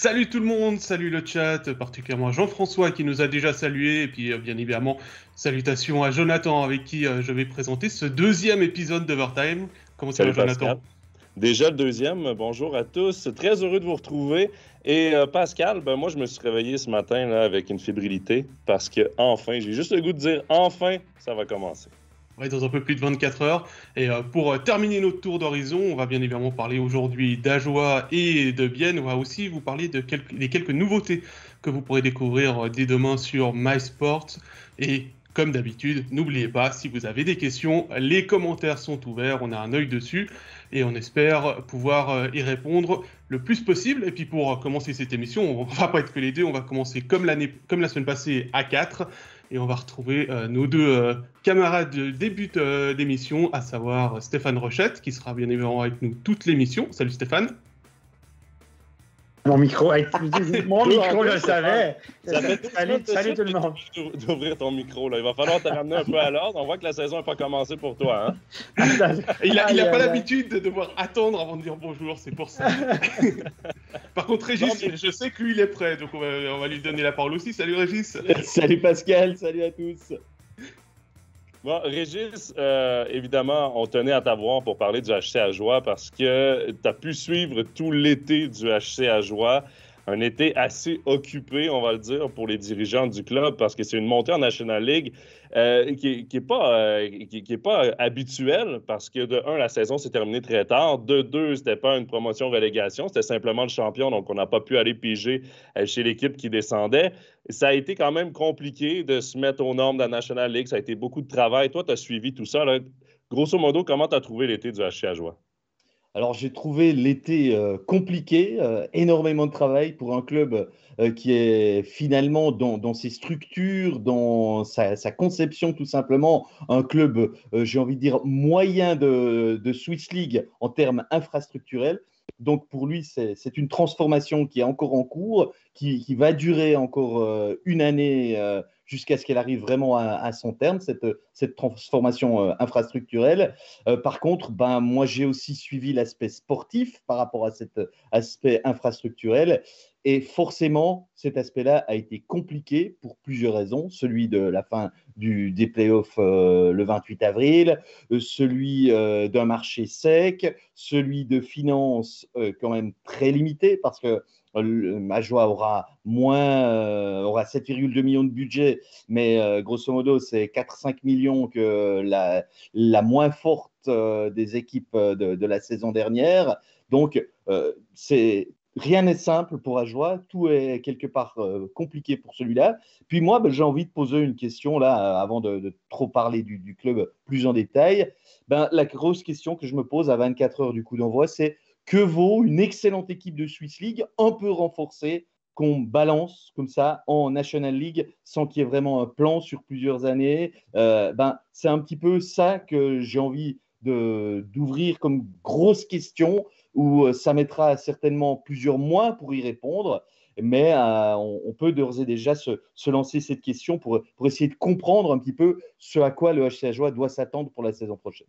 Salut tout le monde, salut le chat, particulièrement Jean-François qui nous a déjà salué, et puis bien évidemment, salutations à Jonathan avec qui je vais présenter ce deuxième épisode d'Overtime. Comment ça va Salut Jonathan? Pascal. Déjà le deuxième. Bonjour à tous. Très heureux de vous retrouver. Et Pascal, moi je me suis réveillé ce matin là, avec une fébrilité parce que enfin, j'ai juste le goût de dire enfin, ça va commencer. Ouais, dans un peu plus de 24 heures. Et pour terminer notre tour d'horizon, on va bien évidemment parler aujourd'hui d'Ajoie et de Bienne. On va aussi vous parler de des quelques nouveautés que vous pourrez découvrir dès demain sur MySports. Et comme d'habitude, n'oubliez pas, si vous avez des questions, les commentaires sont ouverts, on a un œil dessus et on espère pouvoir y répondre le plus possible. Et puis pour commencer cette émission, on va pas être que les deux, on va commencer comme la semaine passée à 4. Et on va retrouver nos deux camarades de début d'émission, à savoir Stéphane Rochette, qui sera bien évidemment avec nous toute l'émission. Salut Stéphane. Mon micro, je le savais. Salut tout le monde. D'ouvrir ton micro, là. Il va falloir te ramener un peu à l'ordre. On voit que la saison n'a pas commencé pour toi. Hein? Il n'a pas l'habitude de devoir attendre avant de dire bonjour, c'est pour ça. Par contre, Régis, je sais que lui, il est prêt, donc on va lui donner la parole aussi. Salut Régis. Salut Pascal, salut à tous. Bon, Régis, évidemment, on tenait à t'avoir pour parler du HC Ajoie parce que tu as pu suivre tout l'été du HC Ajoie. Un été assez occupé, on va le dire, pour les dirigeants du club parce que c'est une montée en National League qui est pas habituelle parce que, de un, la saison s'est terminée très tard. De deux, c'était pas une promotion-relégation, c'était simplement le champion, donc on n'a pas pu aller piger chez l'équipe qui descendait. Ça a été quand même compliqué de se mettre aux normes de la National League. Ça a été beaucoup de travail. Toi, tu as suivi tout ça. Là. Grosso modo, comment tu as trouvé l'été du HC Ajoie? Alors, j'ai trouvé l'été compliqué, énormément de travail pour un club qui est finalement dans ses structures, dans sa conception tout simplement, un club, j'ai envie de dire, moyen de Swiss League en termes infrastructurels. Donc, pour lui, c'est une transformation qui est encore en cours, qui va durer encore une année jusqu'à ce qu'elle arrive vraiment à son terme, cette transformation infrastructurelle. Par contre, moi, j'ai aussi suivi l'aspect sportif par rapport à cet aspect infrastructurel. Et forcément, cet aspect-là a été compliqué pour plusieurs raisons. Celui de la fin des playoffs le 28 avril, celui d'un marché sec, celui de finances quand même très limité parce que Ajoie aura 7,2 millions de budget, mais grosso modo, c'est 4-5 millions que la moins forte des équipes de la saison dernière. Donc, rien n'est simple pour Ajoie. Tout est quelque part compliqué pour celui-là. Puis moi, j'ai envie de poser une question là, avant de trop parler du club plus en détail. La grosse question que je me pose à 24 heures du coup d'envoi, c'est que vaut une excellente équipe de Swiss League, un peu renforcée, qu'on balance comme ça en National League sans qu'il y ait vraiment un plan sur plusieurs années. C'est un petit peu ça que j'ai envie d'ouvrir comme grosse question où ça mettra certainement plusieurs mois pour y répondre. Mais on peut d'ores et déjà se lancer cette question pour essayer de comprendre un petit peu ce à quoi le HC Ajoie doit s'attendre pour la saison prochaine.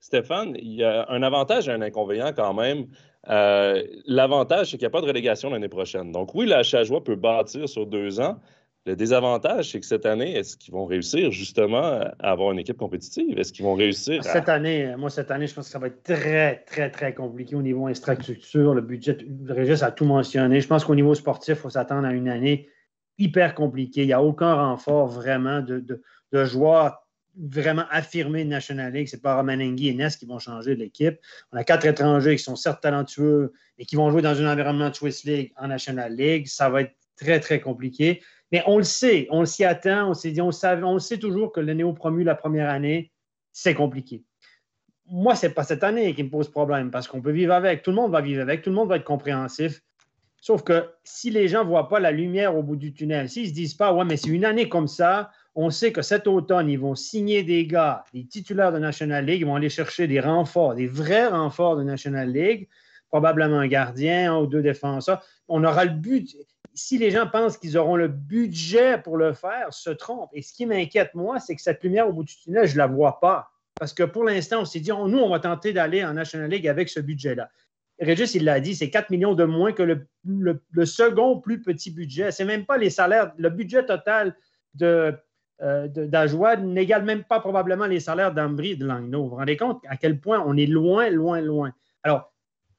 Stéphane, il y a un avantage et un inconvénient quand même. L'avantage, c'est qu'il n'y a pas de relégation l'année prochaine. Donc oui, le HC Ajoie peut bâtir sur 2 ans. Le désavantage, c'est que cette année, est-ce qu'ils vont réussir justement à avoir une équipe compétitive? Est-ce qu'ils vont réussir Cette année, je pense que ça va être très, très, très compliqué au niveau infrastructure. Le budget, Régis a tout mentionné. Je pense qu'au niveau sportif, il faut s'attendre à une année hyper compliquée. Il n'y a aucun renfort vraiment de joueurs vraiment affirmés de National League. Ce n'est pas Romanenghi et Ness qui vont changer de l'équipe. On a 4 étrangers qui sont certes talentueux et qui vont jouer dans un environnement de Swiss League en National League. Ça va être très, très compliqué. Mais on le sait, on s'y attend, on sait toujours que le néo-promu la première année, c'est compliqué. Moi, ce n'est pas cette année qui me pose problème parce qu'on peut vivre avec, tout le monde va vivre avec, tout le monde va être compréhensif. Sauf que si les gens ne voient pas la lumière au bout du tunnel, s'ils ne se disent pas, ouais, mais c'est une année comme ça, on sait que cet automne, ils vont signer des gars, des titulaires de National League, ils vont aller chercher des renforts, des vrais renforts de National League, probablement un gardien, 1 ou 2 défenseurs. On aura le but. Si les gens pensent qu'ils auront le budget pour le faire, se trompent. Et ce qui m'inquiète, moi, c'est que cette lumière au bout du tunnel, je ne la vois pas. Parce que pour l'instant, on s'est dit, nous, on va tenter d'aller en National League avec ce budget-là. Régis, il l'a dit, c'est 4 millions de moins que le second plus petit budget. Ce n'est même pas les salaires. Le budget total d'Ajoie n'égale même pas probablement les salaires d'Ambry et de Langnau. Vous vous rendez compte à quel point on est loin, loin, loin. Alors,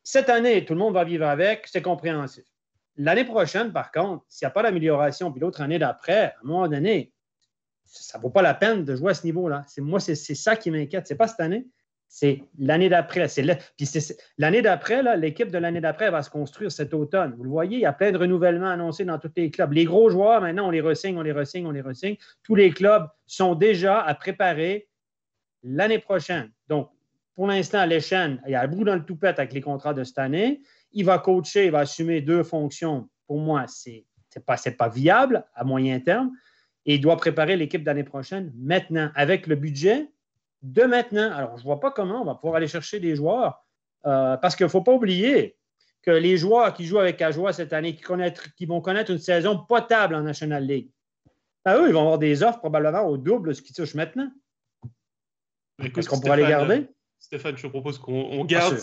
cette année, tout le monde va vivre avec, c'est compréhensif. L'année prochaine, par contre, s'il n'y a pas d'amélioration, puis l'autre année d'après, à un moment donné, ça ne vaut pas la peine de jouer à ce niveau-là. Moi, c'est ça qui m'inquiète. Ce n'est pas cette année, c'est l'année d'après. Puis l'année d'après, l'équipe de l'année d'après va se construire cet automne. Vous le voyez, il y a plein de renouvellements annoncés dans tous les clubs. Les gros joueurs, maintenant, on les re-signe, on les re-signe, on les re-signe. Tous les clubs sont déjà à préparer l'année prochaine. Donc, pour l'instant, Leschan, il y a un bout dans le toupette avec les contrats de cette année. Il va coacher, il va assumer 2 fonctions. Pour moi, c'est pas viable à moyen terme. Et il doit préparer l'équipe d'année prochaine maintenant, avec le budget de maintenant. Alors, je ne vois pas comment on va pouvoir aller chercher des joueurs parce qu'il ne faut pas oublier que les joueurs qui jouent avec Ajoie cette année, qui vont connaître une saison potable en National League, eux, ils vont avoir des offres probablement au double de ce qu'ils touchent maintenant. Est-ce qu'on pourra les garder? Stéphane, je te propose qu'on garde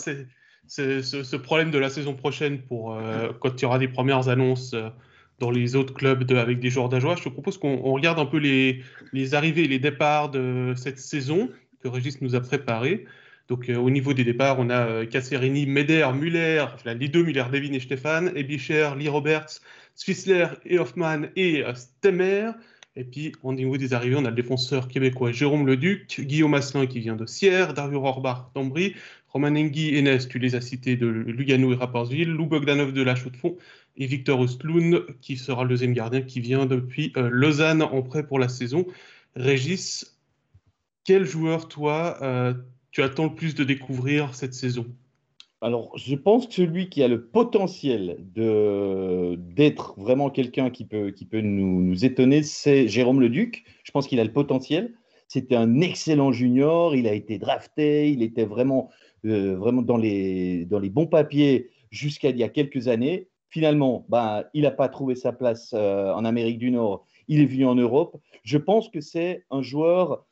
ce problème de la saison prochaine pour quand il y aura des premières annonces dans les autres clubs avec des joueurs d'Ajoie. Je te propose qu'on regarde un peu les arrivées et les départs de cette saison que Régis nous a préparé. Donc au niveau des départs, on a Casserini, Meder, Muller, les 2 Muller, Devin et Stéphane, Ebischer, Lee Roberts, Swissler et Hoffman et Stemmer. Et puis, au niveau des arrivées, on a le défenseur québécois Jérôme Leduc, Guillaume Asselin qui vient de Sierre, Dario Rohrbach d'Ambry, Roman Engi, Enes, tu les as cités, de Lugano et Rapperswil, Lou Bogdanov de La Chaux-de-Fonds et Victor Östlund qui sera le deuxième gardien qui vient depuis Lausanne en prêt pour la saison. Régis, quel joueur, toi, tu attends le plus de découvrir cette saison? Alors, je pense que celui qui a le potentiel d'être vraiment quelqu'un qui peut nous étonner, c'est Jérôme Leduc. Je pense qu'il a le potentiel. C'était un excellent junior. Il a été drafté. Il était vraiment dans les bons papiers jusqu'à il y a quelques années. Finalement, il n'a pas trouvé sa place en Amérique du Nord. Il est venu en Europe. Je pense que c'est un joueur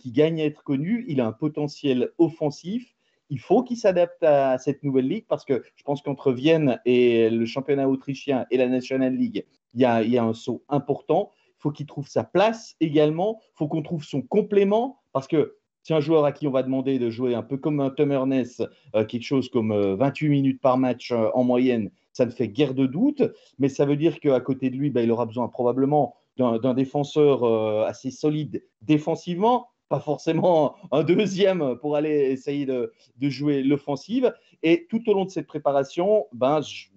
qui gagne à être connu. Il a un potentiel offensif. Il faut qu'il s'adapte à cette nouvelle ligue parce que je pense qu'entre Vienne et le championnat autrichien et la National League, il y a un saut important. Il faut qu'il trouve sa place également. Il faut qu'on trouve son complément parce que c'est un joueur à qui on va demander de jouer un peu comme un Tom Ernest, quelque chose comme 28 minutes par match en moyenne. Ça ne fait guère de doute, mais ça veut dire qu'à côté de lui, il aura besoin probablement d'un défenseur assez solide défensivement, pas forcément un deuxième pour aller essayer de jouer l'offensive. Et tout au long de cette préparation,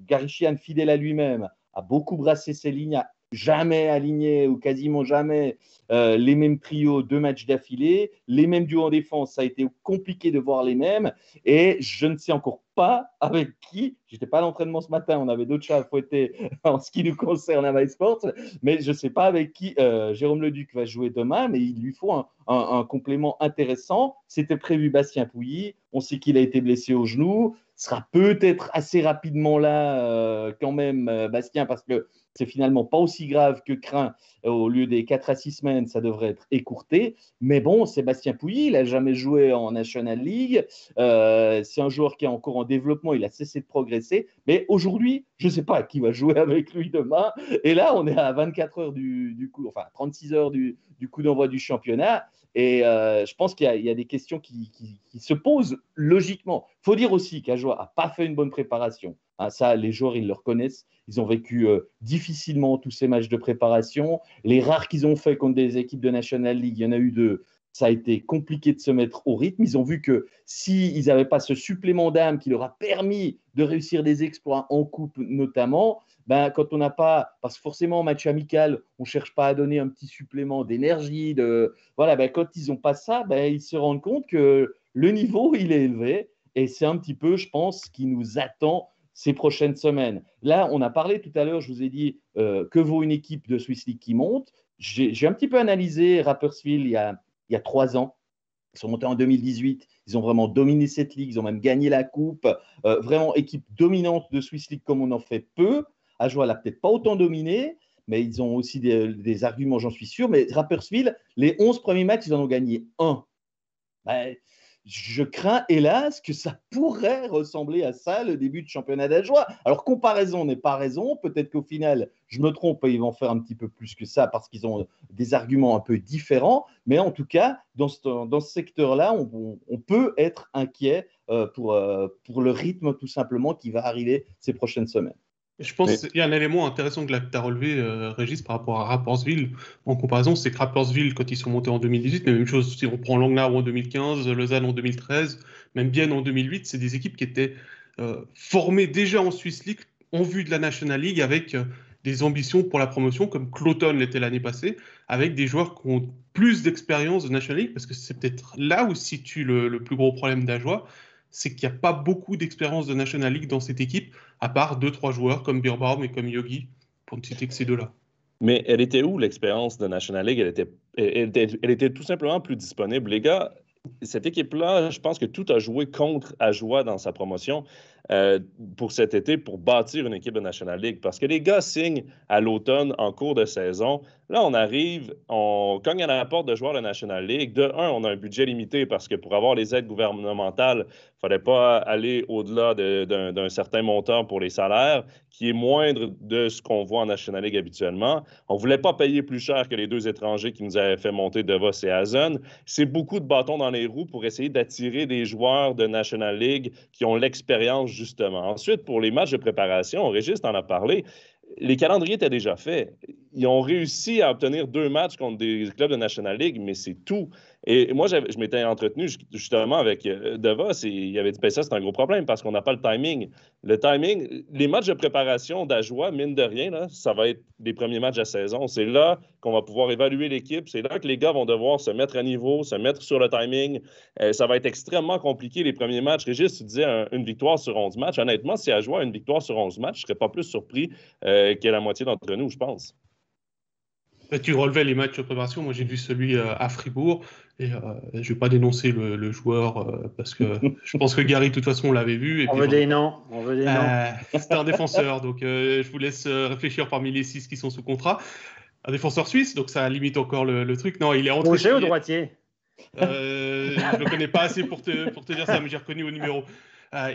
Gary Sheehan, fidèle à lui-même, a beaucoup brassé ses lignes, a jamais aligné ou quasiment jamais les mêmes trios 2 matchs d'affilée, les mêmes duos en défense, ça a été compliqué de voir les mêmes et je ne sais encore pas avec qui, j'étais pas à l'entraînement ce matin, on avait d'autres chats à fouetter en ce qui nous concerne à MySports, mais je ne sais pas avec qui Jérôme Leduc va jouer demain, mais il lui faut un complément intéressant. C'était prévu Bastien Pouilly, on sait qu'il a été blessé au genou, sera peut-être assez rapidement là quand même Bastien, parce que c'est finalement pas aussi grave que craint. Au lieu des 4 à 6 semaines, ça devrait être écourté. Mais bon, Sébastien Pouilly, il n'a jamais joué en National League. C'est un joueur qui est encore en développement. Il a cessé de progresser. Mais aujourd'hui, je ne sais pas qui va jouer avec lui demain. Et là, on est à 24 heures du coup, enfin 36 heures du coup d'envoi du championnat. Et je pense qu'il y a des questions qui se posent logiquement. Il faut dire aussi qu'Ajoie n'a pas fait une bonne préparation. Ça, les joueurs, ils le reconnaissent. Ils ont vécu difficilement tous ces matchs de préparation. Les rares qu'ils ont fait contre des équipes de National League, il y en a eu 2. Ça a été compliqué de se mettre au rythme. Ils ont vu que s'ils n'avaient pas ce supplément d'âme qui leur a permis de réussir des exploits en coupe notamment, quand on n'a pas, parce que forcément en match amical, on ne cherche pas à donner un petit supplément d'énergie. Quand ils n'ont pas ça, ils se rendent compte que le niveau, il est élevé. Et c'est un petit peu, je pense, ce qui nous attend ces prochaines semaines. Là, on a parlé tout à l'heure, je vous ai dit que vaut une équipe de Swiss League qui monte. J'ai un petit peu analysé Rapperswil il y a 3 ans. Ils sont montés en 2018. Ils ont vraiment dominé cette ligue. Ils ont même gagné la coupe. Vraiment équipe dominante de Swiss League comme on en fait peu. Ajoie l'a peut-être pas autant dominé, mais ils ont aussi des arguments, j'en suis sûr. Mais Rapperswil, les 11 premiers matchs, ils en ont gagné 1. je crains, hélas, que ça pourrait ressembler à ça, le début de championnat d'Ajoie. Alors, comparaison n'est pas raison. Peut-être qu'au final, je me trompe et ils vont faire un petit peu plus que ça parce qu'ils ont des arguments un peu différents. Mais en tout cas, dans ce secteur-là, on peut être inquiet pour le rythme, tout simplement, qui va arriver ces prochaines semaines. Je pense qu'il y a un élément intéressant que tu as relevé, Régis, par rapport à Rapperswil. En comparaison, c'est que Rapperswil, quand ils sont montés en 2018, mais même chose si on prend Langnau en 2015, Lausanne en 2013, même Bienne en 2008, c'est des équipes qui étaient formées déjà en Swiss League, en vue de la National League, avec des ambitions pour la promotion, comme Cloton l'était l'année passée, avec des joueurs qui ont plus d'expérience de National League, parce que c'est peut-être là où se situe le plus gros problème d'Ajoie, c'est qu'il n'y a pas beaucoup d'expérience de National League dans cette équipe, à part 2-3 joueurs comme Birbaum et comme Yogi, pour ne citer que ces deux-là. Mais elle était où l'expérience de National League? Elle était tout simplement plus disponible. Les gars, cette équipe-là, je pense que tout a joué contre Ajoie dans sa promotion pour cet été, pour bâtir une équipe de National League. Parce que les gars signent à l'automne en cours de saison. Là, on arrive, on cogne à la porte de joueurs de National League. De un, on a un budget limité parce que pour avoir les aides gouvernementales, il ne fallait pas aller au-delà d'un certain montant pour les salaires, qui est moindre de ce qu'on voit en National League habituellement. On ne voulait pas payer plus cher que les deux étrangers qui nous avaient fait monter Devos et Hazen. C'est beaucoup de bâtons dans les roues pour essayer d'attirer des joueurs de National League qui ont l'expérience, justement. Ensuite, pour les matchs de préparation, Régis en a parlé, les calendriers étaient déjà faits. Ils ont réussi à obtenir 2 matchs contre des clubs de National League, mais c'est tout. Et moi, je m'étais entretenu justement avec Devos et il avait dit que ça, c'est un gros problème parce qu'on n'a pas le timing. Le timing, les matchs de préparation d'Ajoie, mine de rien, là, ça va être les premiers matchs de la saison. C'est là qu'on va pouvoir évaluer l'équipe. C'est là que les gars vont devoir se mettre à niveau, se mettre sur le timing. Ça va être extrêmement compliqué les premiers matchs. Régis, tu disais une victoire sur 11 matchs. Honnêtement, si Ajoie a une victoire sur 11 matchs, je ne serais pas plus surpris que la moitié d'entre nous, je pense. Tu relevais les matchs de préparation. Moi, j'ai vu celui à Fribourg. Et je ne vais pas dénoncer le joueur parce que je pense que Gary, de toute façon, on l'avait vu. Et on veut des noms. C'était un défenseur. Donc, je vous laisse réfléchir parmi les 6 qui sont sous contrat. Un défenseur suisse, donc ça limite encore le truc. Non, il est entré. Gaucher ou droitier? Je ne le connais pas assez pour te dire ça, mais j'ai reconnu au numéro.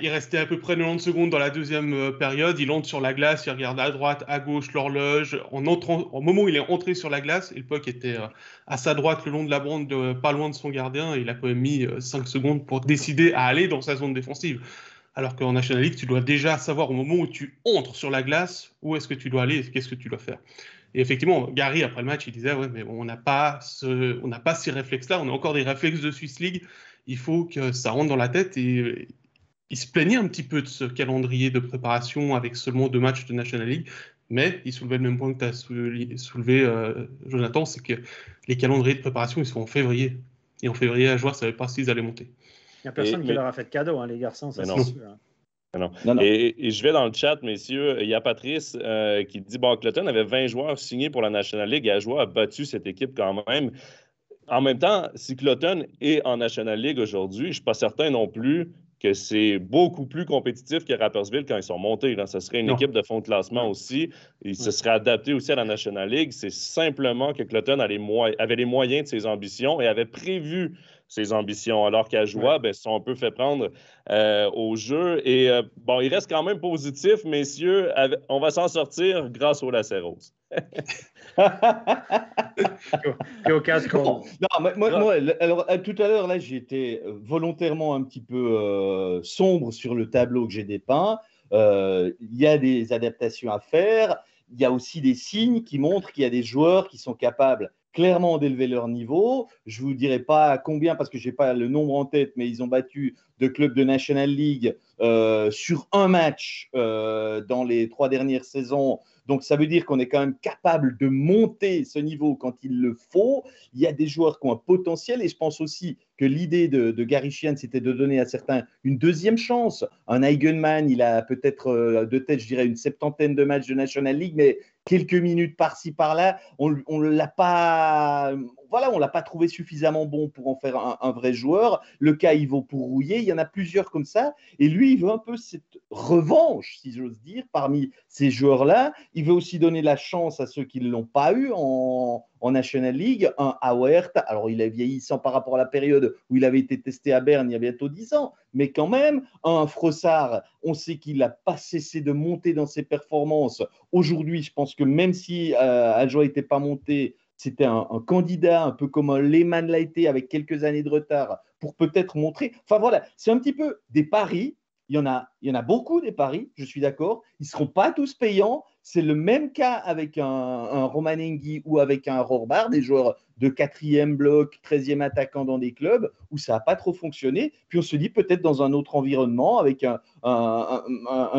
Il restait à peu près 90 secondes dans la deuxième période. Il entre sur la glace, il regarde à droite, à gauche l'horloge. Au moment où il est entré sur la glace, et le puck était à sa droite le long de la bande, pas loin de son gardien. Il a quand même mis 5 secondes pour décider à aller dans sa zone défensive. Alors qu'en National League, tu dois déjà savoir au moment où tu entres sur la glace où est-ce que tu dois aller et qu'est-ce que tu dois faire. Et effectivement, Gary, après le match, il disait « Ouais, mais on n'a pas ces réflexes-là. On a encore des réflexes de Swiss League. Il faut que ça rentre dans la tête. » Et il se plaignait un petit peu de ce calendrier de préparation avec seulement 2 matchs de National League. Mais il soulevait le même point que tu as soulevé, Jonathan, c'est que les calendriers de préparation, ils sont en février. Et en février, Ajoie ne savait pas s'ils allaient monter. Il n'y a personne qui leur a fait de cadeau, hein, les garçons, ça c'est sûr. Non. Et je vais dans le chat, messieurs. Il y a Patrice qui dit Cloton avait 20 joueurs signés pour la National League et Ajoie a battu cette équipe quand même. En même temps, si Cloton est en National League aujourd'hui, je ne suis pas certain non plus que c'est beaucoup plus compétitif que Rapperswil quand ils sont montés. Là. Ce serait une équipe de fond de classement aussi. Il se serait adapté aussi à la National League. C'est simplement que Cloton avait les moyens de ses ambitions et avait prévu ses ambitions, alors qu'Ajoie, ils se sont un peu fait prendre au jeu. Et il reste quand même positif, messieurs. On va s'en sortir grâce au Lacet Rose. Au casque. Non, moi, alors, tout à l'heure, là, j'ai été volontairement un petit peu sombre sur le tableau que j'ai dépeint. Il y a des adaptations à faire. Il y a aussi des signes qui montrent qu'il y a des joueurs qui sont capables clairement d'élever leur niveau. Je ne vous dirai pas combien parce que je n'ai pas le nombre en tête, mais ils ont battu 2 clubs de National League sur un match dans les 3 dernières saisons. Donc, ça veut dire qu'on est quand même capable de monter ce niveau quand il le faut. Il y a des joueurs qui ont un potentiel et je pense aussi que l'idée de Gary Sheehan, c'était de donner à certains une deuxième chance. Un Eigenman, il a peut-être de tête, je dirais, une 70aine de matchs de National League, mais quelques minutes par-ci, par-là, on l'a pas… voilà, on l'a pas trouvé suffisamment bon pour en faire un vrai joueur. Le cas Ivo pour Rouillé, il y en a plusieurs comme ça. Et lui, il veut un peu cette revanche, si j'ose dire, parmi ces joueurs-là. Il veut aussi donner la chance à ceux qui ne l'ont pas eu en National League. Un Auert, alors il est vieillissant par rapport à la période où il avait été testé à Berne il y a bientôt 10 ans, mais quand même, un Frossard, on sait qu'il n'a pas cessé de monter dans ses performances. Aujourd'hui, je pense que même si Ajoie n'était pas monté, c'était un candidat un peu comme un Lehmann l'a été avec quelques années de retard pour peut-être montrer. Enfin voilà, c'est un petit peu des paris. Il y en a beaucoup des paris, je suis d'accord. Ils ne seront pas tous payants. C'est le même cas avec un Romanengi ou avec un Rohrbar, des joueurs de 4e bloc, 13e attaquant dans des clubs où ça n'a pas trop fonctionné. Puis on se dit peut-être dans un autre environnement, avec un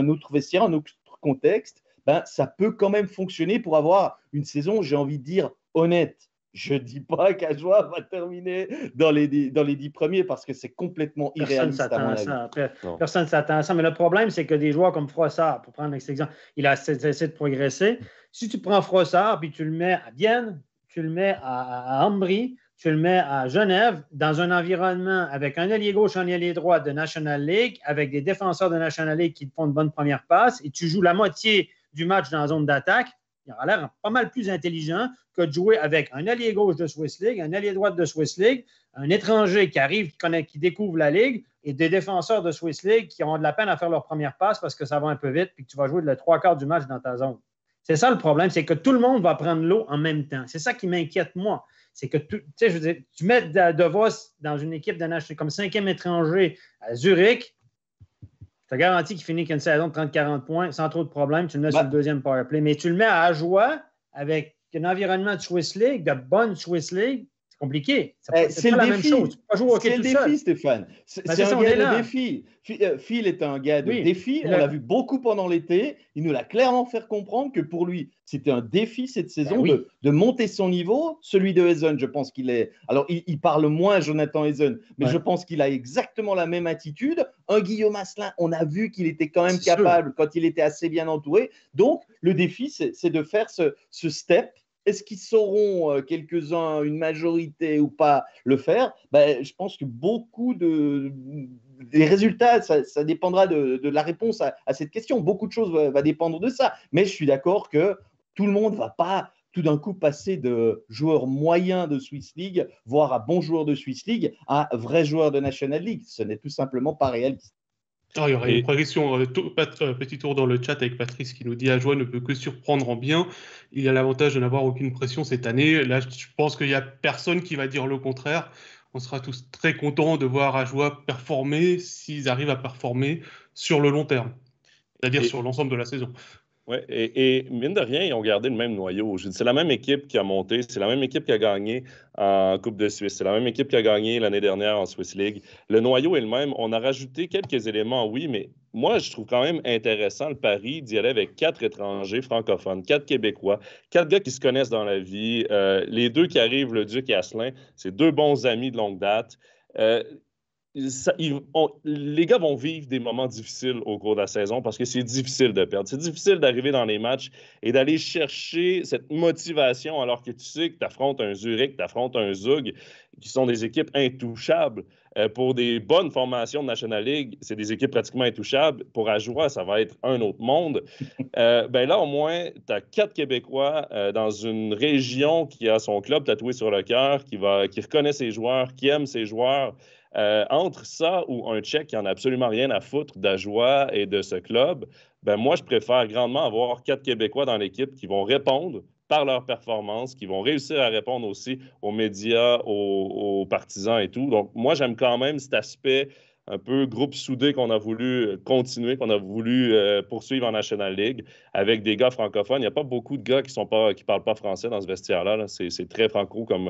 autre vestiaire, un autre contexte, ben, ça peut quand même fonctionner pour avoir une saison, j'ai envie de dire, honnête. Je ne dis pas qu'Ajoie va terminer dans les 10 premiers parce que c'est complètement irréaliste à mon avis. Personne ne s'attend à ça. Mais le problème, c'est que des joueurs comme Frossard, pour prendre cet exemple, il a essayé de progresser. Si tu prends Frossard puis tu le mets à Vienne, tu le mets à Ambry, tu le mets à Genève, dans un environnement avec un ailier gauche, un ailier droit de National League, avec des défenseurs de National League qui te font de bonnes premières passes, et tu joues la moitié du match dans la zone d'attaque, il aura l'air pas mal plus intelligent que de jouer avec un allié gauche de Swiss League, un allié droite de Swiss League, un étranger qui arrive, qui découvre la Ligue, et des défenseurs de Swiss League qui auront de la peine à faire leur première passe parce que ça va un peu vite et que tu vas jouer le 3/4 du match dans ta zone. C'est ça le problème, c'est que tout le monde va prendre l'eau en même temps. C'est ça qui m'inquiète, moi. C'est que tu mets De Vos dans une équipe de national comme 5e étranger à Zurich, je te garantis qu'il finit qu'une saison de 30-40 points sans trop de problèmes. Tu le mets sur le deuxième powerplay. Mais tu le mets à Ajoie avec un environnement de Swiss League, de bonne Swiss League. C'est compliqué. C'est pas la même chose. Tu peux pas jouer au hockey tout tout seul. C'est le défi, seul. Stéphane. C'est un gars de défi. Phil est un gars de défi. On l'a vu beaucoup pendant l'été. Il nous l'a clairement fait comprendre que pour lui, c'était un défi cette saison de monter son niveau. Celui de Hazen, je pense qu'il est… Alors, il parle moins Jonathan Hazen, mais je pense qu'il a exactement la même attitude. Un Guillaume Asselin, on a vu qu'il était quand même capable quand il était assez bien entouré. Donc, le défi, c'est de faire ce step. Est-ce qu'ils sauront, quelques-uns, une majorité ou pas, le faire? Je pense que beaucoup des résultats, ça dépendra de la réponse à cette question. Beaucoup de choses va dépendre de ça. Mais je suis d'accord que tout le monde ne va pas tout d'un coup passer de joueur moyen de Swiss League, voire à bon joueur de Swiss League, à vrai joueur de National League. Ce n'est tout simplement pas réaliste. Il y aurait une progression. Petit tour dans le chat avec Patrice qui nous dit Ajoie ne peut que surprendre en bien. Il a l'avantage de n'avoir aucune pression cette année. Là, je pense qu'il n'y a personne qui va dire le contraire. On sera tous très contents de voir Ajoie performer s'ils arrivent à performer sur le long terme, c'est-à-dire sur l'ensemble de la saison. Oui, et mine de rien, ils ont gardé le même noyau. C'est la même équipe qui a monté, c'est la même équipe qui a gagné en Coupe de Suisse, c'est la même équipe qui a gagné l'année dernière en Swiss League. Le noyau est le même. On a rajouté quelques éléments, oui, mais moi, je trouve quand même intéressant le pari d'y aller avec 4 étrangers francophones, 4 Québécois, 4 gars qui se connaissent dans la vie. Les 2 qui arrivent, le Duc et Asselin, c'est 2 bons amis de longue date. Les gars vont vivre des moments difficiles au cours de la saison parce que c'est difficile de perdre. C'est difficile d'arriver dans les matchs et d'aller chercher cette motivation alors que tu sais que tu affrontes un Zurich, tu affrontes un Zug, qui sont des équipes intouchables. Pour des bonnes formations de National League, c'est des équipes pratiquement intouchables. Pour Ajoie, ça va être un autre monde. Là, au moins, tu as 4 Québécois dans une région qui a son club tatoué sur le cœur, qui reconnaît ses joueurs, qui aime ses joueurs. Entre ça ou un Tchèque qui n'en a absolument rien à foutre d'Ajoie et de ce club, moi, je préfère grandement avoir 4 Québécois dans l'équipe qui vont répondre par leur performance, qui vont réussir à répondre aussi aux médias, aux partisans et tout. Donc, moi, j'aime quand même cet aspect un peu groupe soudé qu'on a voulu continuer, qu'on a voulu poursuivre en National League avec des gars francophones. Il n'y a pas beaucoup de gars qui ne parlent pas français dans ce vestiaire-là. Là. C'est très franco comme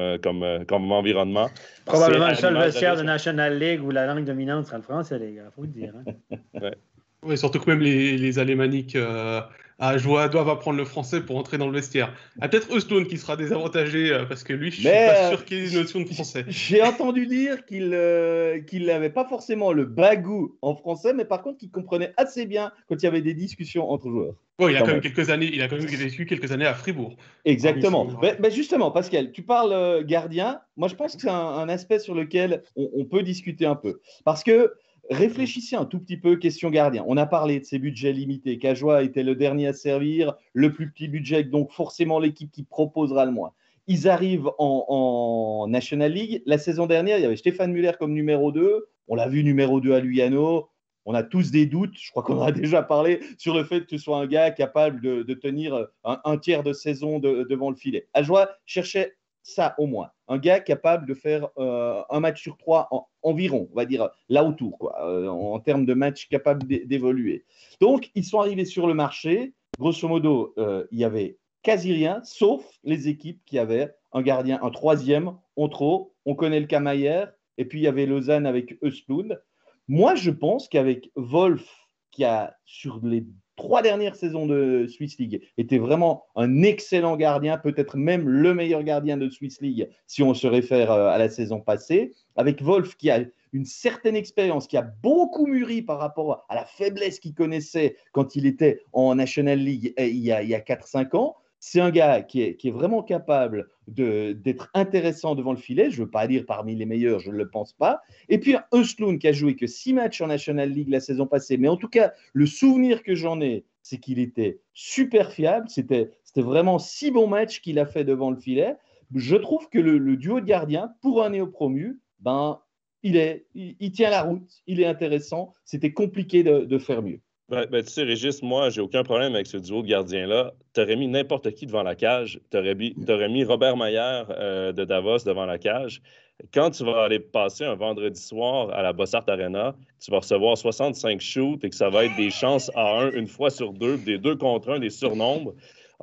environnement. Probablement le seul vestiaire de National League où la langue dominante sera le français, les gars. Il faut le dire. Hein? Ouais, surtout que même les Alémaniques Ajoie doivent apprendre le français pour entrer dans le vestiaire. Ah, peut-être Östlund qui sera désavantagé parce que lui, je suis pas sûr qu'il ait une notion de français. J'ai entendu dire qu'il n'avait pas forcément le bagou en français, mais par contre qu'il comprenait assez bien quand il y avait des discussions entre joueurs. Bon, il a quand même vécu quelques années à Fribourg. Exactement. Mais justement, Pascal, tu parles gardien. Moi, je pense que c'est un aspect sur lequel on peut discuter un peu. Parce que réfléchissez un tout petit peu, question gardien. On a parlé de ces budgets limités. Cajoie était le dernier à servir, le plus petit budget, donc forcément l'équipe qui proposera le moins. Ils arrivent en National League. La saison dernière, il y avait Stéphane Muller comme numéro 2. On l'a vu numéro 2 à Lugano. On a tous des doutes, je crois qu'on en a déjà parlé, sur le fait que tu sois un gars capable de tenir un tiers de saison devant le filet. Ajoie cherchait ça au moins. Un gars capable de faire un match sur 3 environ, on va dire là autour, quoi, en termes de match capable d'évoluer. Donc, ils sont arrivés sur le marché. Grosso modo, il y avait quasi rien, sauf les équipes qui avaient un gardien, un troisième en trop. On connaît le cas Mayer, et puis il y avait Lausanne avec Östlund. Moi, je pense qu'avec Wolf, qui a, sur les 3 dernières saisons de Swiss League, était vraiment un excellent gardien, peut-être même le meilleur gardien de Swiss League, si on se réfère à la saison passée, avec Wolf qui a une certaine expérience, qui a beaucoup mûri par rapport à la faiblesse qu'il connaissait quand il était en National League il y a 4-5 ans. C'est un gars qui est vraiment capable d'être intéressant devant le filet. Je ne veux pas dire parmi les meilleurs, je ne le pense pas. Et puis Östlund qui a joué que 6 matchs en National League la saison passée. Mais en tout cas, le souvenir que j'en ai, c'est qu'il était super fiable. C'était vraiment 6 bons matchs qu'il a fait devant le filet. Je trouve que le duo de gardiens, pour un néo-promu, il tient la route, il est intéressant. C'était compliqué de faire mieux. Tu sais, Régis, moi, j'ai aucun problème avec ce duo de gardiens-là. Tu aurais mis n'importe qui devant la cage. Tu aurais mis Robert Mayer de Davos devant la cage. Quand tu vas aller passer un vendredi soir à la Bossart Arena, tu vas recevoir 65 shoots et que ça va être des chances à 1 une fois sur 2, des 2 contre 1, des surnombres.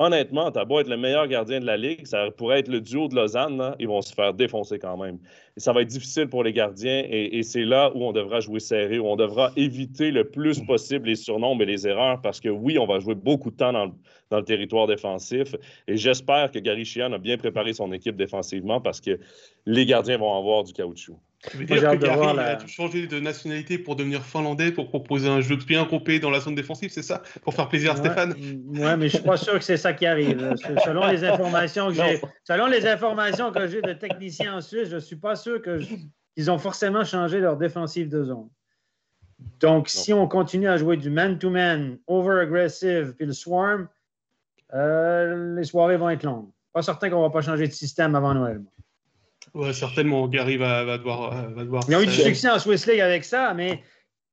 Honnêtement, t'as beau être le meilleur gardien de la Ligue, ça pourrait être le duo de Lausanne, là, ils vont se faire défoncer quand même. Et ça va être difficile pour les gardiens et c'est là où on devra jouer serré, où on devra éviter le plus possible les surnombres et les erreurs parce que oui, on va jouer beaucoup de temps dans le territoire défensif et j'espère que Gary Sheehan a bien préparé son équipe défensivement parce que les gardiens vont avoir du caoutchouc. Tu veux dire que Gary a dû changer de nationalité pour devenir finlandais, pour proposer un jeu de bien complet dans la zone défensive, c'est ça? Pour faire plaisir à Stéphane? Oui, mais je ne suis pas sûr que c'est ça qui arrive. Selon les informations que j'ai de techniciens en Suisse, je ne suis pas sûr qu'ils ont forcément changé leur défensive de zone. Donc, si on continue à jouer du man-to-man, over-aggressive, puis le swarm, les soirées vont être longues. Pas certain qu'on ne va pas changer de système avant Noël. Ouais, certainement, Gary va devoir. Ils ont eu du succès en Swiss League avec ça, mais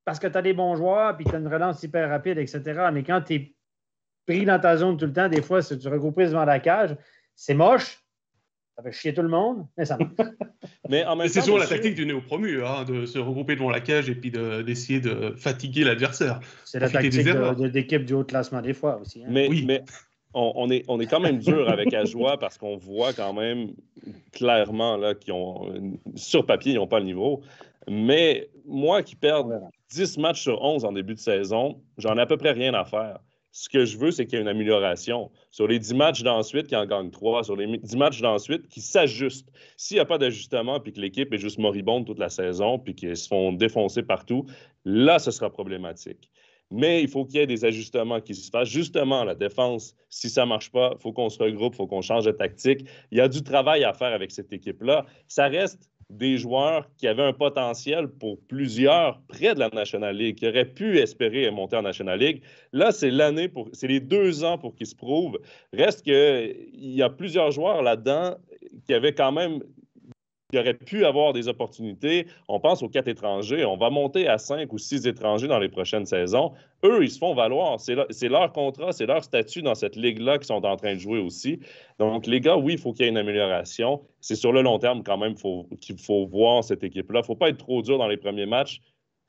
parce que tu as des bons joueurs, puis tu as une relance hyper rapide, etc. Mais quand tu es pris dans ta zone tout le temps, des fois, si tu regroupes devant la cage, c'est moche, ça fait chier tout le monde, mais ça marche. Mais en même temps, c'est souvent la tactique du néo-promu, de se regrouper devant la cage et puis d'essayer de fatiguer l'adversaire. C'est la tactique d'équipe du haut classement des fois aussi. Hein. Mais on est quand même dur avec Ajoie parce qu'on voit quand même clairement là, sur papier, ils n'ont pas le niveau. Mais moi qui perds 10 matchs sur 11 en début de saison, j'en ai à peu près rien à faire. Ce que je veux, c'est qu'il y ait une amélioration. Sur les 10 matchs d'ensuite, qui en gagnent 3, sur les 10 matchs d'ensuite, qui s'ajustent. S'il n'y a pas d'ajustement, puis que l'équipe est juste moribonde toute la saison, puis qu'ils se font défoncer partout, là, ce sera problématique. Mais il faut qu'il y ait des ajustements qui se fassent. Justement, la défense, si ça ne marche pas, il faut qu'on se regroupe, il faut qu'on change de tactique. Il y a du travail à faire avec cette équipe-là. Ça reste des joueurs qui avaient un potentiel pour plusieurs près de la National League, qui auraient pu espérer monter en National League. Là, c'est les 2 ans pour qu'ils se prouvent. Reste qu'il y a plusieurs joueurs là-dedans qui avaient quand même qui auraient pu avoir des opportunités. On pense aux 4 étrangers. On va monter à 5 ou 6 étrangers dans les prochaines saisons. Eux, ils se font valoir. C'est leur contrat, c'est leur statut dans cette ligue-là qu'ils sont en train de jouer aussi. Donc, les gars, oui, il faut qu'il y ait une amélioration. C'est sur le long terme quand même qu'il faut voir cette équipe-là. Il ne faut pas être trop dur dans les premiers matchs.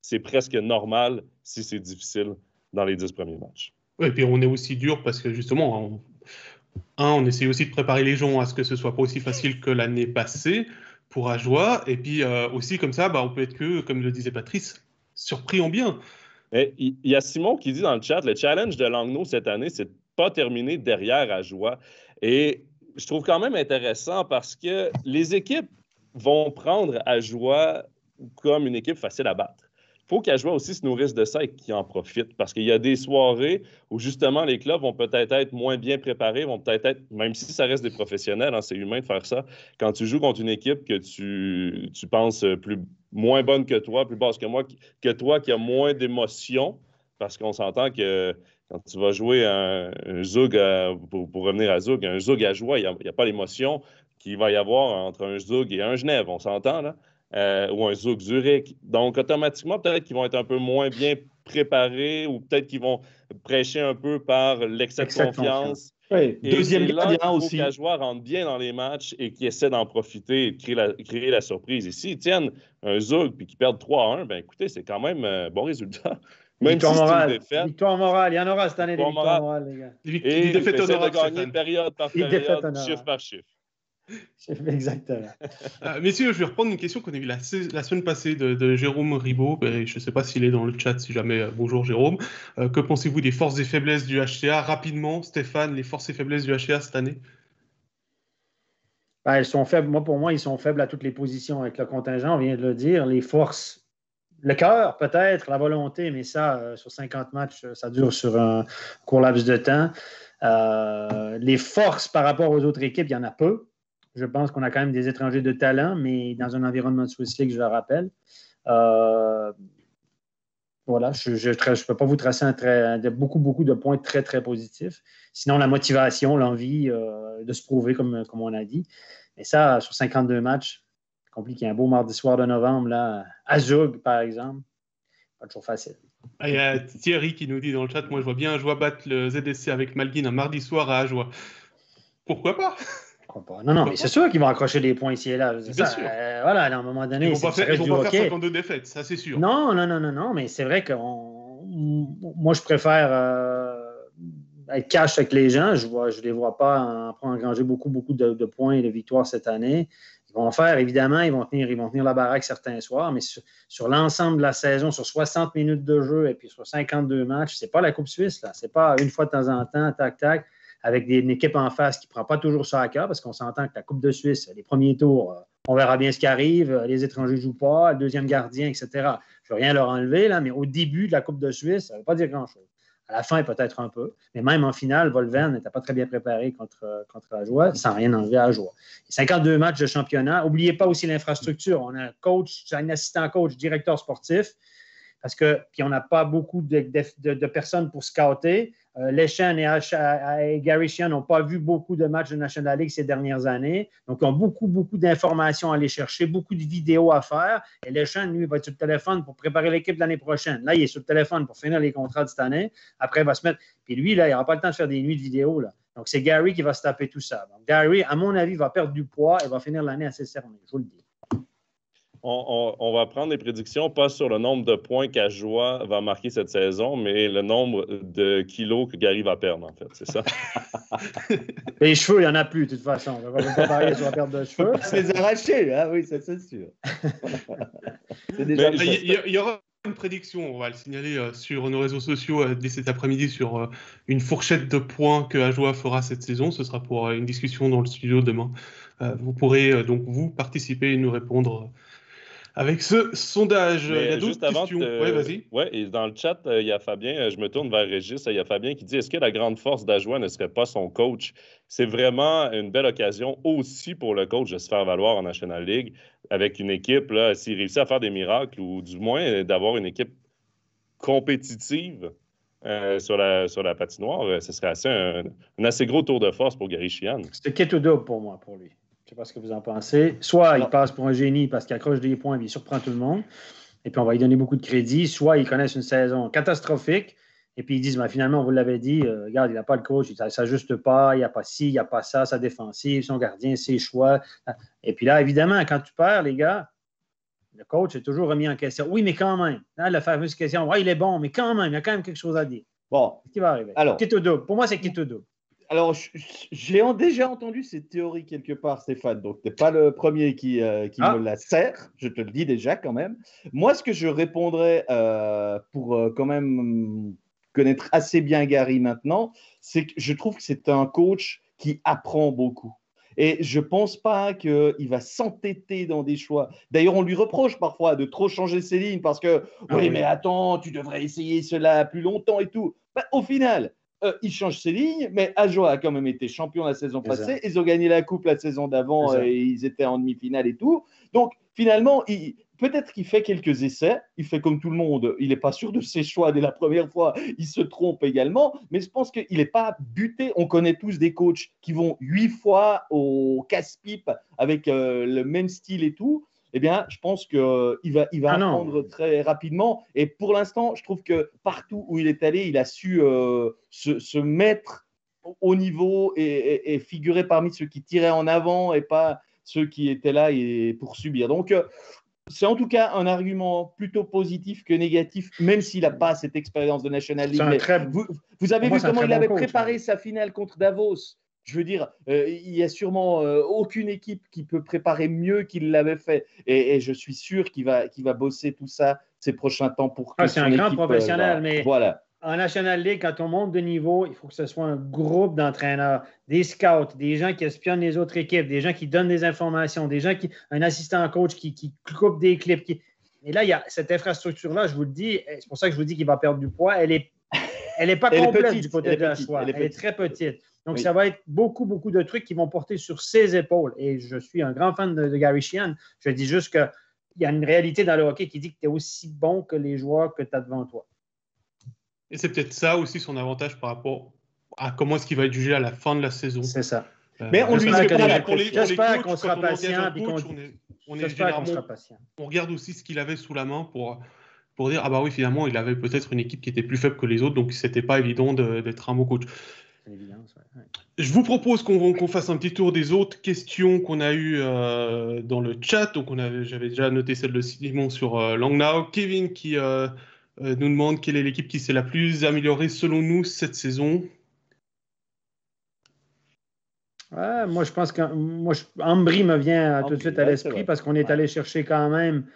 C'est presque normal si c'est difficile dans les 10 premiers matchs. Oui, et puis on est aussi dur parce que justement, on essaie aussi de préparer les gens à ce que ce ne soit pas aussi facile que l'année passée pour Ajoie. Et puis aussi, comme ça, on peut être que, comme le disait Patrice, surpris en bien. Il y a Simon qui dit dans le chat, le challenge de Langnau cette année, c'est de pas terminé derrière Ajoie. Et je trouve quand même intéressant parce que les équipes vont prendre Ajoie comme une équipe facile à battre. Il faut qu'Ajoie aussi se nourrisse de ça et qu'ils en profitent parce qu'il y a des soirées où justement les clubs vont peut-être être moins bien préparés, vont peut-être être, même si ça reste des professionnels, hein, c'est humain de faire ça, quand tu joues contre une équipe que tu penses moins bonne que toi, plus basse que toi, qui a moins d'émotions, parce qu'on s'entend que quand tu vas jouer un Zug, pour revenir à Zug, un Zug Ajoie, il n'y a pas l'émotion qu'il va y avoir entre un Zug et un Genève, on s'entend là? Ou un Zug Zurich. Donc, automatiquement, peut-être qu'ils vont être un peu moins bien préparés ou peut-être qu'ils vont prêcher un peu par l'excès de confiance. Oui, deuxième gardien il faut aussi. qu'Ajoie rentre bien dans les matchs et qu'ils essaient d'en profiter et de créer la surprise. Et s'ils tiennent un Zug puis qu'ils perdent 3-1, ben écoutez, c'est quand même un bon résultat. Même victoire si morale. C'est une défaite. Victoire morale. Il y en aura cette année des victoires morales, les gars. Et ils essaient de gagner période par période, chiffre par chiffre. Exactement. Messieurs, je vais reprendre une question qu'on a eue la semaine passée de Jérôme Ribaud. Je ne sais pas s'il est dans le chat, si jamais. Bonjour Jérôme. Que pensez-vous des forces et faiblesses du HCA? Rapidement, Stéphane, les forces et faiblesses du HCA cette année? Elles sont faibles. Pour moi, ils sont faibles à toutes les positions avec le contingent, on vient de le dire. Les forces, le cœur peut-être, la volonté, mais ça, sur 50 matchs, ça dure sur un court laps de temps. Les forces par rapport aux autres équipes, il y en a peu. Je pense qu'on a quand même des étrangers de talent, mais dans un environnement de Swiss League, je le rappelle. Voilà, je ne peux pas vous tracer beaucoup de points très, très positifs. Sinon, la motivation, l'envie de se prouver, comme on a dit. Mais ça, sur 52 matchs, c'est compliqué. Un beau mardi soir de novembre, là, à Zug, par exemple, pas toujours facile. Il y a Thierry qui nous dit dans le chat, moi je vois bien Ajoie battre le ZSC avec Malguin un mardi soir à Ajoie. Pourquoi pas? Non, mais c'est sûr qu'ils vont accrocher des points ici et là. Bien sûr. Voilà, à un moment donné, ils vont pas faire 52 défaites, ça c'est sûr. Non, mais c'est vrai que moi je préfère être cash avec les gens. Je les vois pas engranger beaucoup de points et de victoires cette année. Ils vont faire, évidemment, ils vont tenir la baraque certains soirs, mais sur l'ensemble de la saison, sur 60 minutes de jeu et puis sur 52 matchs, c'est pas la Coupe Suisse, là. C'est pas une fois de temps en temps, tac, avec une équipe en face qui ne prend pas toujours ça à cœur, parce qu'on s'entend que la Coupe de Suisse, les premiers tours, on verra bien ce qui arrive, les étrangers ne jouent pas, le deuxième gardien, etc. Je ne veux rien leur enlever, là, mais au début de la Coupe de Suisse, ça ne veut pas dire grand-chose. À la fin, peut-être un peu, mais même en finale, Volvern n'était pas très bien préparé contre Ajoie, sans rien enlever à Ajoie. 52 matchs de championnat. N'oubliez pas aussi l'infrastructure. On a un coach, un assistant coach, directeur sportif, puis on n'a pas beaucoup de personnes pour scouter. Leschen et Gary Sheehan n'ont pas vu beaucoup de matchs de National League ces dernières années. Donc, ils ont beaucoup d'informations à aller chercher, beaucoup de vidéos à faire. Et Leschen, lui, va être sur le téléphone pour préparer l'équipe l'année prochaine. Là, il est sur le téléphone pour finir les contrats de cette année. Après, il va se mettre... Puis lui, là, il n'aura pas le temps de faire des nuits de vidéos, là. Donc, c'est Gary qui va se taper tout ça. Donc, Gary, à mon avis, va perdre du poids et va finir l'année assez cerné, je vous le dis. On va prendre des prédictions, pas sur le nombre de points qu'Ajoie va marquer cette saison, mais le nombre de kilos que Gary va perdre, en fait, c'est ça? Les cheveux, il n'y en a plus, de toute façon. On ne va pas parler sur la perte de cheveux. C'est les arracher, hein? Oui, ça, c'est sûr. Il y aura une prédiction, on va le signaler sur nos réseaux sociaux dès cet après-midi sur une fourchette de points que Ajoie fera cette saison. Ce sera pour une discussion dans le studio demain. Vous pourrez donc vous participer et nous répondre avec ce sondage. Il y a d'autres questions. Oui, vas-y. Oui, et dans le chat, il y a Fabien, je me tourne vers Régis, il y a Fabien qui dit, est-ce que la grande force d'Ajoie ne serait pas son coach? C'est vraiment une belle occasion aussi pour le coach de se faire valoir en National League avec une équipe, là, s'il réussit à faire des miracles ou du moins d'avoir une équipe compétitive sur la patinoire, ce serait un assez gros tour de force pour Gary Sheehan. C'est quête ou double pour moi, pour lui. Je ne sais pas ce que vous en pensez. Soit il passe pour un génie parce qu'il accroche des points et il surprend tout le monde, et puis on va lui donner beaucoup de crédit. Soit ils connaissent une saison catastrophique, et puis ils disent, finalement, on vous l'avait dit, regarde, il n'a pas le coach, ça ne s'ajuste pas, il n'y a pas ci, il n'y a pas ça, sa défensive, son gardien, ses choix. Et puis là, évidemment, quand tu perds, les gars, le coach est toujours remis en question. Oui, mais quand même. Là, la fameuse question, il est bon, mais quand même, il y a quand même quelque chose à dire. Bon. Qu'est-ce qui va arriver? Alors, quitte ou double. Pour moi, c'est quitte ou double. Alors, j'ai déjà entendu cette théorie quelque part, Stéphane, donc tu n'es pas le premier qui me la sert, je te le dis déjà quand même. Moi, ce que je répondrais pour quand même connaître assez bien Gary maintenant, c'est que je trouve que c'est un coach qui apprend beaucoup. Et je ne pense pas qu'il va s'entêter dans des choix. D'ailleurs, on lui reproche parfois de trop changer ses lignes parce que, oui, mais attends, tu devrais essayer cela plus longtemps et tout. Au final, il change ses lignes, mais Ajoa a quand même été champion la saison passée. Ils ont gagné la coupe la saison d'avant et ils étaient en demi-finale et tout. Donc, finalement, peut-être qu'il fait quelques essais. Il fait comme tout le monde. Il n'est pas sûr de ses choix dès la première fois. Il se trompe également. Mais je pense qu'il n'est pas buté. On connaît tous des coachs qui vont 8 fois au casse-pipe avec le même style et tout. Eh bien, je pense qu'il va apprendre très rapidement. Et pour l'instant, je trouve que partout où il est allé, il a su se mettre au niveau et figurer parmi ceux qui tiraient en avant et pas ceux qui étaient là pour subir. Donc, c'est en tout cas un argument plutôt positif que négatif, même s'il n'a pas cette expérience de National League. Vous avez vu comment il avait préparé sa finale contre Davos. Je veux dire, il n'y a sûrement aucune équipe qui peut préparer mieux qu'il l'avait fait. Et je suis sûr qu'il va bosser tout ça ces prochains temps pour que c'est un grand professionnel, mais voilà. En National League, quand on monte de niveau, il faut que ce soit un groupe d'entraîneurs, des scouts, des gens qui espionnent les autres équipes, des gens qui donnent des informations, un assistant coach qui coupe des clips. Et là, il y a cette infrastructure-là, je vous le dis, c'est pour ça que je vous dis qu'il va perdre du poids. Elle est pas complète du côté de Ajoa. Elle est très petite. Donc, ça va être beaucoup, beaucoup de trucs qui vont porter sur ses épaules. Et je suis un grand fan de Gary Sheehan. Je dis juste qu'il y a une réalité dans le hockey qui dit que tu es aussi bon que les joueurs que tu as devant toi. Et c'est peut-être ça aussi son avantage par rapport à comment est-ce qu'il va être jugé à la fin de la saison. C'est ça. Mais on lui met pas la pression. J'espère qu'on sera patient. On regarde aussi ce qu'il avait sous la main pour dire, ah bah oui, finalement, il avait peut-être une équipe qui était plus faible que les autres, donc c'était pas évident d'être un bon coach. C'est évident, ouais. Je vous propose qu'on fasse un petit tour des autres questions qu'on a eues dans le chat. Donc j'avais déjà noté celle de Simon sur Langnau. Kevin qui nous demande quelle est l'équipe qui s'est la plus améliorée selon nous cette saison. Ouais, moi, je pense qu'Ambry me vient tout de suite à l'esprit parce qu'on est allé chercher quand même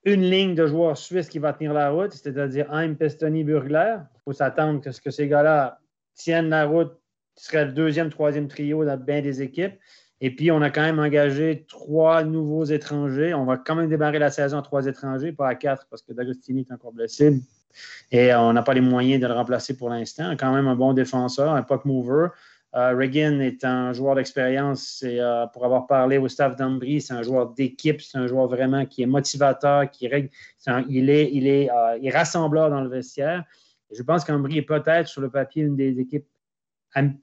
une ligne de joueurs suisses qui va tenir la route, c'est-à-dire Heim, Pestoni, Burgler. Il faut s'attendre à ce que ces gars-là tiennent la route, qui serait le deuxième, troisième trio dans bien des équipes. Et puis, on a quand même engagé 3 nouveaux étrangers. On va quand même démarrer la saison à 3 étrangers, pas à 4, parce que D'Agostini est encore blessé. Et on n'a pas les moyens de le remplacer pour l'instant. Quand même un bon défenseur, un puck mover. Regan est un joueur d'expérience. Pour avoir parlé au staff d'Ambry, c'est un joueur d'équipe. C'est un joueur vraiment qui est motivateur, il est rassembleur dans le vestiaire. Et je pense qu'Ambry est peut-être sur le papier une des équipes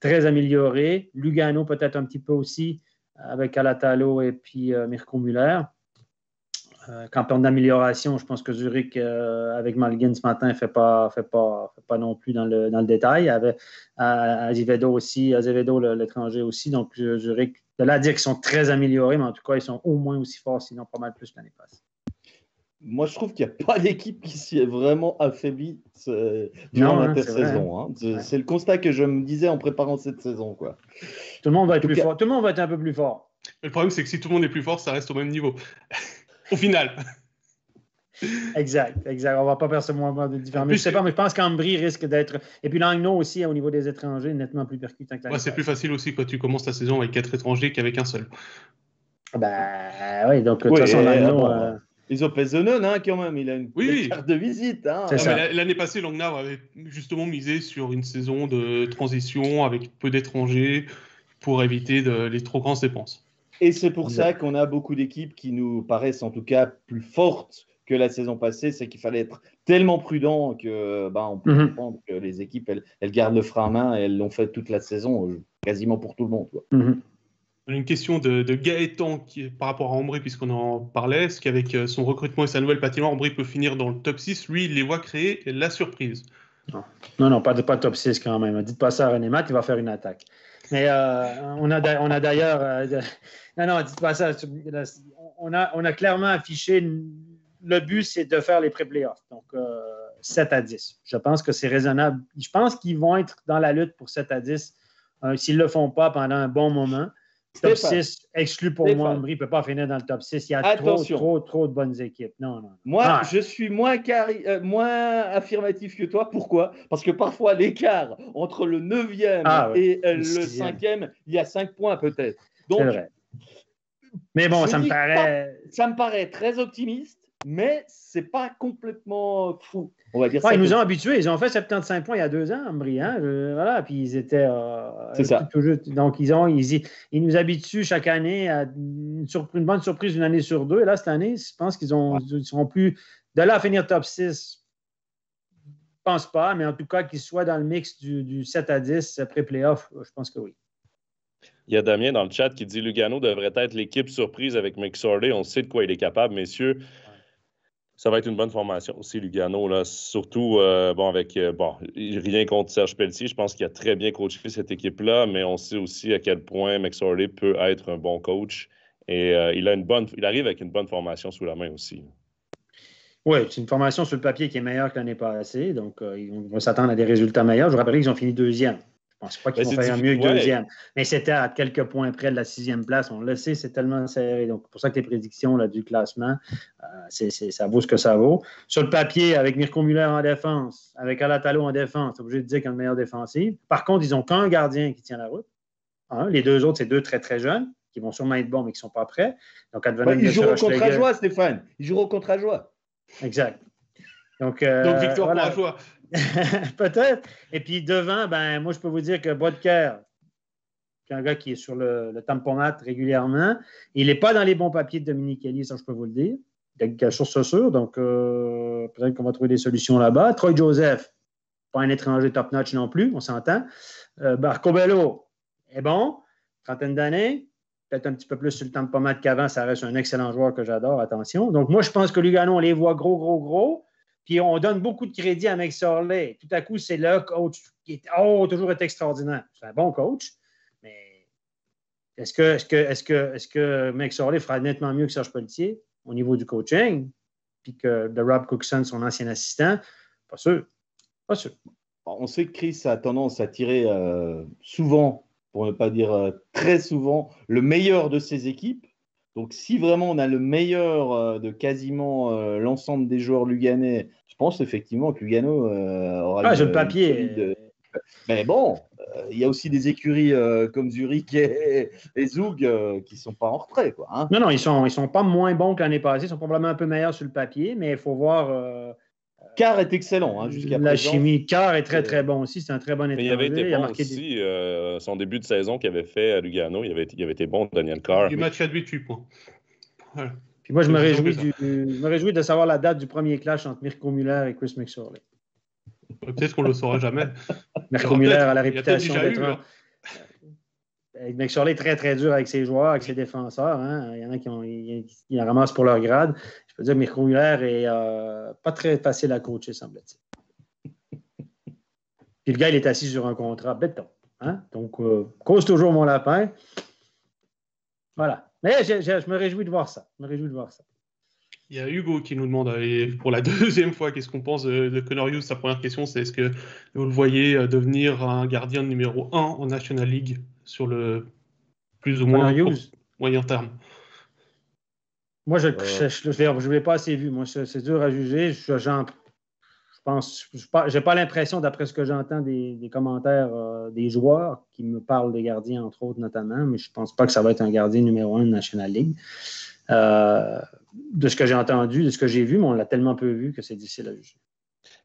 très améliorées. Lugano peut-être un petit peu aussi, avec Alatalo et puis Mirko Müller. Quand on parle d'amélioration, je pense que Zurich, avec Malgin ce matin, ne fait pas non plus dans le détail. Avec Azevedo aussi, l'étranger aussi. Donc, Zurich, de là à dire qu'ils sont très améliorés, mais en tout cas, ils sont au moins aussi forts, sinon pas mal plus l'année passée. Moi, je trouve qu'il n'y a pas d'équipe qui s'y est vraiment affaiblie durant l'intersaison. C'est le constat que je me disais en préparant cette saison, quoi. Tout le monde va être plus fort. Tout le monde va être un peu plus fort. Le problème, c'est que si tout le monde est plus fort, ça reste au même niveau. Au final. Exact. On ne va pas faire ce mouvement de différence. Je ne sais pas, mais je pense qu'Ambry risque d'être. Et puis Langnau aussi, au niveau des étrangers, nettement plus percutant que l'année passée. C'est plus facile aussi quand tu commences ta saison avec 4 étrangers qu'avec un seul. Ben oui, donc de toute façon, Langnau. Ils ont Pesonen, quand même. Il a une carte de visite. L'année passée, Langnau avait justement misé sur une saison de transition avec peu d'étrangers pour éviter les trop grandes dépenses. Et c'est pour ça qu'on a beaucoup d'équipes qui nous paraissent en tout cas plus fortes que la saison passée. C'est qu'il fallait être tellement prudent que on peut comprendre que les équipes, elles gardent le frein à main et elles l'ont fait toute la saison, quasiment pour tout le monde. Quoi. Une question de Gaëtan par rapport à Ambry, puisqu'on en parlait. Est-ce qu'avec son recrutement et sa nouvelle patinoire, Ambry peut finir dans le top 6 ? Lui, il les voit créer la surprise. Non, pas top 6 quand même. Dites pas ça à René Matt, il va faire une attaque. Mais on a d'ailleurs... non, dites pas ça. On a clairement affiché... Le but, c'est de faire les pré-playoffs. Donc, 7 à 10. Je pense que c'est raisonnable. Je pense qu'ils vont être dans la lutte pour 7 à 10 s'ils ne le font pas pendant un bon moment. top Stéphane. 6 exclu pour moi. Ambry ne peut pas finir dans le top 6. Il y a trop de bonnes équipes. Non. Moi, je suis moins affirmatif que toi. Pourquoi? Parce que parfois, l'écart entre le 9e et le 5e, il y a 5 points peut-être. Donc, c'est vrai. Mais bon, ça me paraît très optimiste, mais c'est pas complètement fou. On va dire ça. Ils nous ont habitués. Ils ont fait 75 points il y a 2 ans, Ambry. Voilà, puis ils étaient. C'est ça. Donc, ils nous habituent chaque année à une bonne surprise une année sur 2. Et là, cette année, je pense qu'ils seront plus. De là à finir top 6, je ne pense pas, mais en tout cas, qu'ils soient dans le mix du 7 à 10 après playoff, je pense que oui. Il y a Damien dans le chat qui dit Lugano devrait être l'équipe surprise avec McSorley. On sait de quoi il est capable, messieurs. Ça va être une bonne formation aussi, Lugano. Là. Surtout, rien contre Serge Pelletier. Je pense qu'il a très bien coaché cette équipe-là, mais on sait aussi à quel point McSorley peut être un bon coach. Et il arrive avec une bonne formation sous la main aussi. Oui, c'est une formation sur le papier qui est meilleure que l'année passée. Donc, on va s'attendre à des résultats meilleurs. Je vous rappelle qu'ils ont fini 2e. Je ne pense pas qu'ils vont faire mieux que 2e. Mais c'était à quelques points près de la 6e place. On le sait, c'est tellement serré. Donc, c'est pour ça que les prédictions là, du classement, ça vaut ce que ça vaut. Sur le papier, avec Mirko Müller en défense, avec Alatalo en défense, c'est obligé de dire qu'il y a une meilleure défensive. Par contre, ils n'ont qu'un gardien qui tient la route. Les 2 autres, c'est 2 très, très jeunes qui vont sûrement être bons, mais qui ne sont pas prêts. Donc, ils joueront contre Ajoie, Stéphane. Ils joueront contre Ajoie. Exact. Donc victoire pour Ajoie. Peut-être. Et puis devant, moi, je peux vous dire que Bodker, qui est un gars qui est sur le tempomat régulièrement, il n'est pas dans les bons papiers de Dominique Kelly, ça, je peux vous le dire. Quelque chose de sûr. Donc, peut-être qu'on va trouver des solutions là-bas. Troy Joseph, pas un étranger top-notch non plus, on s'entend. Barcobello est bon, trentaine d'années. Peut-être un petit peu plus sur le tempomat qu'avant. Ça reste un excellent joueur que j'adore, attention. Donc, moi, je pense que Lugano, on les voit gros. Puis on donne beaucoup de crédit à McSorley. Tout à coup, c'est le coach qui est toujours extraordinaire. C'est un bon coach, mais est-ce que McSorley fera nettement mieux que Serge Pelletier au niveau du coaching, puis que de Rob Cookson, son ancien assistant? Pas sûr. On sait que Chris a tendance à tirer souvent, pour ne pas dire très souvent, le meilleur de ses équipes. Donc, si vraiment on a le meilleur de quasiment l'ensemble des joueurs luganais, je pense effectivement que Lugano aura le papier. Mais bon, il y a aussi des écuries comme Zurich et Zug qui ne sont pas en retrait. Quoi, hein. Non, ils sont pas moins bons que l'année passée. Ils sont probablement un peu meilleurs sur le papier, mais il faut voir. Carr est excellent jusqu'à présent. La chimie. Carr est très, très bon aussi. C'est un très bon étranger. Mais il avait été bon aussi, son début de saison qu'il avait fait à Lugano. Il avait été bon, Daniel Carr. Du match à 8 points. Voilà. Puis moi, je me réjouis de savoir la date du premier clash entre Mirko Müller et Chris McSorley. Peut-être qu'on ne le saura jamais. Mirko Müller a la réputation d'être McSorley est très, très dur avec ses joueurs, avec ses défenseurs. Hein. Il y en a qui en ramassent pour leur grade. Je peux dire que Mirko Müller est pas très facile à coacher, semble-t-il. Puis le gars, il est assis sur un contrat béton. Hein? Donc, cause toujours mon lapin. Voilà. Mais je me réjouis de voir ça. Il y a Hugo qui nous demande pour la deuxième fois qu'est-ce qu'on pense de Connor Hughes. Sa première question, c'est est-ce que vous le voyez devenir un gardien numéro 1 en National League sur le plus ou moins moyen terme? Moi, je ne l'ai pas assez vu. Moi, c'est dur à juger. Je n'ai pas l'impression, d'après ce que j'entends des commentaires des joueurs qui me parlent des gardiens, entre autres, notamment, mais je ne pense pas que ça va être un gardien numéro 1 de National League. De ce que j'ai entendu, de ce que j'ai vu, mais on l'a tellement peu vu que c'est difficile à juger.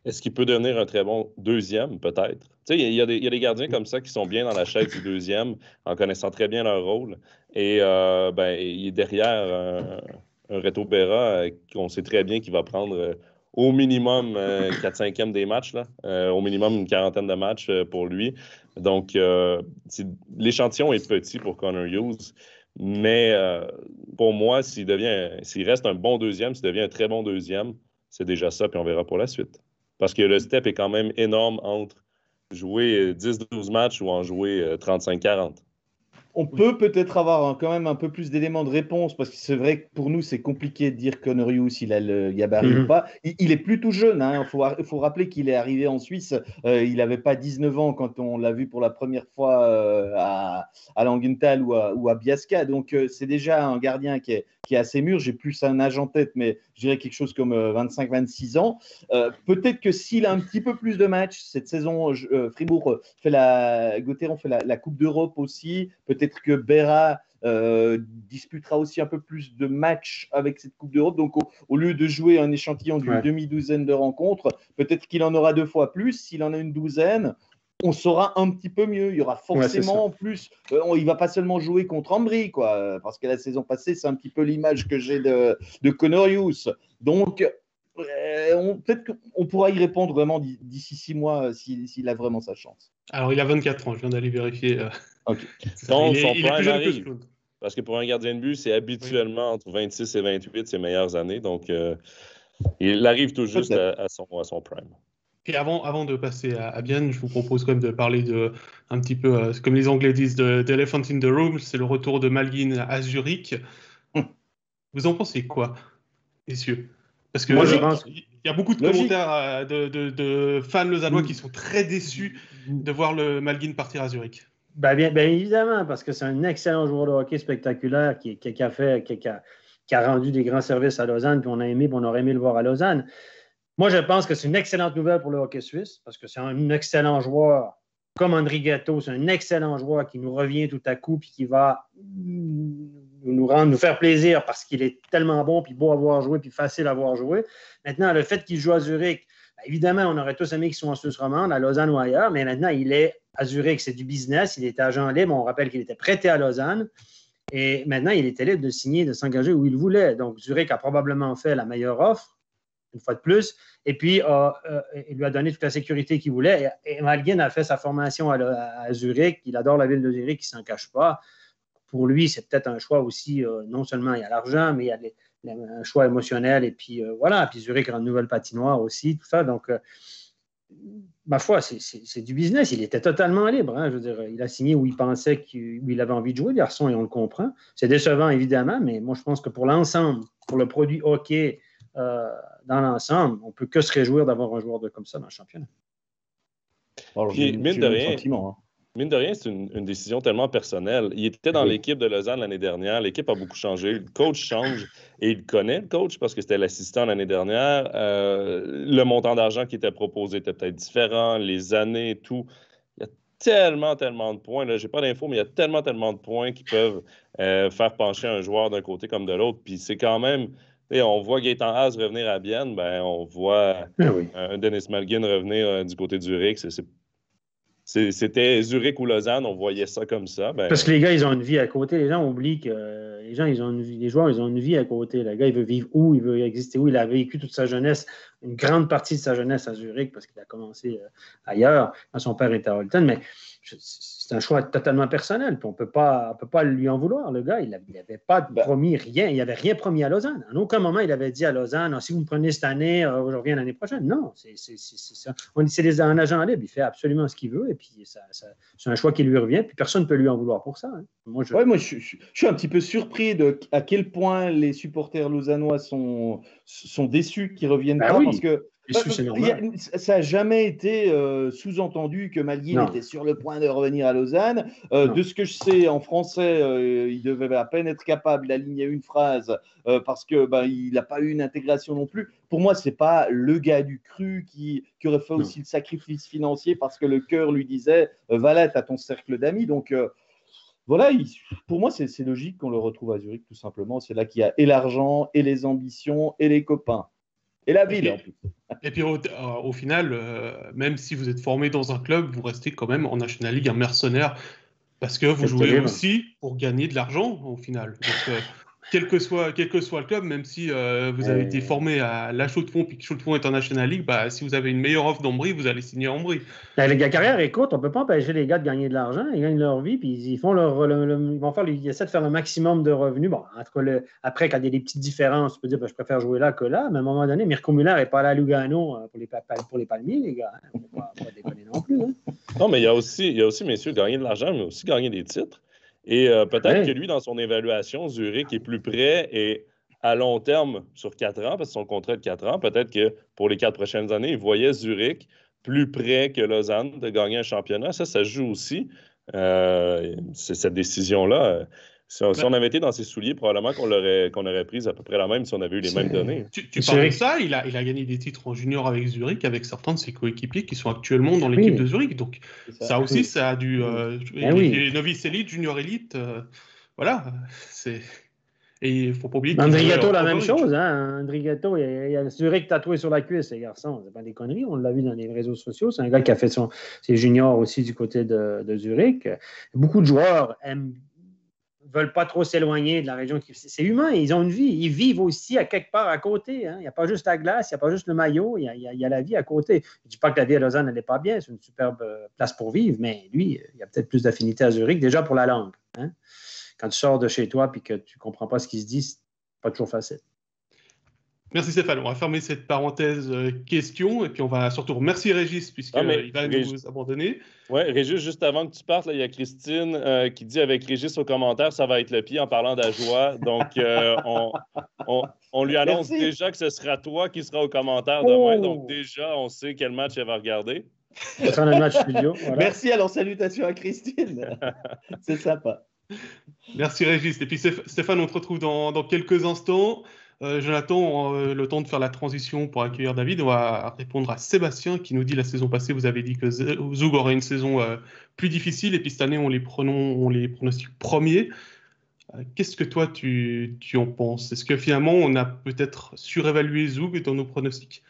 Est-ce qu'il peut devenir un très bon deuxième, peut-être? Tu sais, il y a des gardiens comme ça qui sont bien dans la chaise du deuxième, en connaissant très bien leur rôle. Et il est derrière un Reto Berra qu'on sait très bien qu'il va prendre au minimum 4/5e des matchs, là, au minimum une quarantaine de matchs pour lui. Donc, l'échantillon est petit pour Connor Hughes. Mais pour moi, s'il reste un bon deuxième, s'il devient un très bon deuxième, c'est déjà ça, puis on verra pour la suite. Parce que le step est quand même énorme entre jouer 10-12 matchs ou en jouer 35-40. On peut peut-être avoir quand même un peu plus d'éléments de réponse, parce que c'est vrai que pour nous, c'est compliqué de dire Conorius, il a le gabarit ou pas. Il est plutôt jeune, hein. Faut rappeler qu'il est arrivé en Suisse. Il n'avait pas 19 ans quand on l'a vu pour la première fois à Langenthal ou à Biasca. Donc, c'est déjà un gardien qui est assez mûr. J'ai plus un âge en tête, mais je dirais quelque chose comme 25-26 ans. Peut-être que s'il a un petit peu plus de matchs, cette saison, Fribourg Gauthieron fait la Coupe d'Europe aussi. Peut-être que Berra disputera aussi un peu plus de matchs avec cette Coupe d'Europe. Donc, au lieu de jouer un échantillon d'une demi-douzaine de rencontres, peut-être qu'il en aura 2 fois plus. S'il en a une douzaine, on saura un petit peu mieux. Il y aura forcément en plus. Il ne va pas seulement jouer contre Ambry, quoi, parce que la saison passée, c'est un petit peu l'image que j'ai de Conorius. Donc, peut-être qu'on pourra y répondre vraiment d'ici 6 mois s'il a vraiment sa chance. Alors, il a 24 ans, je viens d'aller vérifier. Okay. Donc, son il est plus prime jeune arrive. Parce que pour un gardien de but, c'est habituellement entre 26 et 28 ses meilleures années. Donc, il arrive tout juste à son prime. Et avant de passer à Bienne, je vous propose quand même de parler un petit peu, comme les Anglais disent, d'Elephant in the Room. C'est le retour de Malgin à Zurich. Vous en pensez quoi, messieurs? Parce que il y a beaucoup de commentaires de fans lausannois qui sont très déçus de voir le Malgin partir à Zurich. Bien évidemment, parce que c'est un excellent joueur de hockey spectaculaire qui a rendu des grands services à Lausanne, puis on aurait aimé le voir à Lausanne. Moi, je pense que c'est une excellente nouvelle pour le hockey suisse, parce que c'est un excellent joueur, comme André Gatto, c'est un excellent joueur qui nous revient tout à coup, puis qui va nous faire plaisir parce qu'il est tellement bon, puis beau à voir jouer, puis facile à voir jouer. Maintenant, le fait qu'il joue à Zurich, évidemment, on aurait tous aimé qu'il soit en Suisse romande, à Lausanne ou ailleurs, mais maintenant, il est à Zurich, c'est du business, il est agent libre, on rappelle qu'il était prêté à Lausanne, et maintenant, il était libre de signer, de s'engager où il voulait. Donc, Zurich a probablement fait la meilleure offre, une fois de plus, et puis il lui a donné toute la sécurité qu'il voulait. Et Malgin a fait sa formation à Zurich, il adore la ville de Zurich, il ne s'en cache pas. Pour lui, c'est peut-être un choix aussi, non seulement il y a l'argent, mais il y a un choix émotionnel, et puis voilà, puis Zurich a une nouvelle patinoire aussi, tout ça, donc ma foi, c'est du business. Il était totalement libre. Hein. Je veux dire, il a signé où il pensait où il avait envie de jouer, le garçon, et on le comprend. C'est décevant, évidemment, mais moi, je pense que pour l'ensemble, pour le produit hockey dans l'ensemble, on ne peut que se réjouir d'avoir un joueur comme ça dans le championnat. Puis, mine de rien, c'est une décision tellement personnelle. Il était dans l'équipe de Lausanne l'année dernière. L'équipe a beaucoup changé. Le coach change et il connaît le coach parce que c'était l'assistant l'année dernière. Le montant d'argent qui était proposé était peut-être différent. Les années, tout. Il y a tellement de points. Je n'ai pas d'infos, mais il y a tellement de points qui peuvent faire pencher un joueur d'un côté comme de l'autre. Puis c'est quand même... On voit Gaëtan Haas revenir à Bienne. On voit Dennis Malgin revenir du côté de Zurich. C'était Zurich ou Lausanne, on voyait ça comme ça. Parce que les gars, ils ont une vie à côté. Les gens oublient que les joueurs, ils ont une vie à côté. Le gars, il veut vivre où? Il veut exister où? Il a vécu toute sa jeunesse, une grande partie de sa jeunesse à Zurich parce qu'il a commencé ailleurs quand son père était à Holton. Mais c'est un choix totalement personnel. Puis on peut pas lui en vouloir. Le gars, il n'avait pas promis rien. Il n'avait rien promis à Lausanne. En aucun moment, il avait dit à Lausanne, si vous me prenez cette année, je reviens l'année prochaine. Non, c'est un agent libre. Il fait absolument ce qu'il veut. Et puis, c'est un choix qui lui revient. Puis personne ne peut lui en vouloir pour ça. Hein. Moi, je suis un petit peu surpris à quel point les supporters lausannois sont déçus qu'ils ne reviennent pas. Oui. Parce que ça n'a jamais été sous-entendu que Malgin était sur le point de revenir à Lausanne. De ce que je sais, en français, il devait à peine être capable d'aligner une phrase parce qu'il n'a pas eu une intégration non plus. Pour moi, ce n'est pas le gars du cru qui aurait fait aussi le sacrifice financier parce que le cœur lui disait va-là, tu as ton cercle d'amis. Donc, voilà, pour moi, c'est logique qu'on le retrouve à Zurich, tout simplement. C'est là qu'il y a et l'argent, et les ambitions, et les copains. Et la ville, en plus. Et puis, au final, même si vous êtes formé dans un club, vous restez quand même en National League un mercenaire parce que vous jouez aussi pour gagner de l'argent, au final. Donc, quel que soit le club, même si vous avez été formé à la Chaux-de-Fonds puis que Chaux-de-Fonds est en National League, si vous avez une meilleure offre d'Ambry, vous allez signer à Ambry. La carrière est courte, on ne peut pas empêcher les gars de gagner de l'argent, ils gagnent leur vie, puis ils essaient de faire le maximum de revenus. Bon, en tout cas, après, quand il y a des petites différences, tu peux dire je préfère jouer là que là, mais à un moment donné, Mirko Muller n'est pas allé à Lugano pour les palmiers, les gars. On ne peut pas déconner non plus. Hein. Non, mais il y a aussi, messieurs, gagner de l'argent, mais aussi gagner des titres. Et peut-être que lui, dans son évaluation, Zurich est plus prêt et à long terme, sur 4 ans, parce que son contrat est de 4 ans, peut-être que pour les 4 prochaines années, il voyait Zurich plus près que Lausanne de gagner un championnat. Ça se joue aussi. C'est cette décision-là. Si on avait été dans ses souliers, probablement qu'on aurait prise à peu près la même si on avait eu les mêmes données. Tu parles de ça, il a gagné des titres en junior avec Zurich, avec certains de ses coéquipiers qui sont actuellement dans l'équipe de Zurich. Donc ça aussi, ça a dû... les novices élites, junior élite, voilà. Et il ne faut pas oublier André Gatto, la même chose. Hein? André Gatto, il a Zurich tatoué sur la cuisse, ces garçons. C'est pas des conneries, on l'a vu dans les réseaux sociaux. C'est un gars qui a fait ses juniors aussi du côté de Zurich. Beaucoup de joueurs ne veulent pas trop s'éloigner de la région. C'est humain, ils ont une vie. Ils vivent aussi à quelque part à côté. Hein? Il n'y a pas juste la glace, il n'y a pas juste le maillot, il y a la vie à côté. Je ne dis pas que la vie à Lausanne n'est pas bien, c'est une superbe place pour vivre, mais lui, il y a peut-être plus d'affinité à Zurich, déjà pour la langue. Hein? Quand tu sors de chez toi et que tu ne comprends pas ce qui se dit, c'est pas toujours facile. Merci Stéphane. On va fermer cette parenthèse question et puis on va surtout remercier Régis puisqu'il va nous abandonner. Oui, Régis, juste avant que tu partes, il y a Christine qui dit avec Régis au commentaire, ça va être le pied en parlant d'Ajoie. Donc, on lui annonce déjà que ce sera toi qui sera au commentaire demain. Donc, déjà, on sait quel match elle va regarder. Ça sera le match studio. Voilà. Merci, alors salutations à Christine. C'est sympa. Merci Régis. Et puis Stéphane, on te retrouve dans quelques instants. Jonathan, le temps de faire la transition pour accueillir David, on va répondre à Sébastien qui nous dit la saison passée, vous avez dit que Zug aurait une saison plus difficile et puis cette année, on les pronostique premiers. Qu'est-ce que toi, tu en penses? Est-ce que finalement, on a peut-être surévalué Zug dans nos pronostics?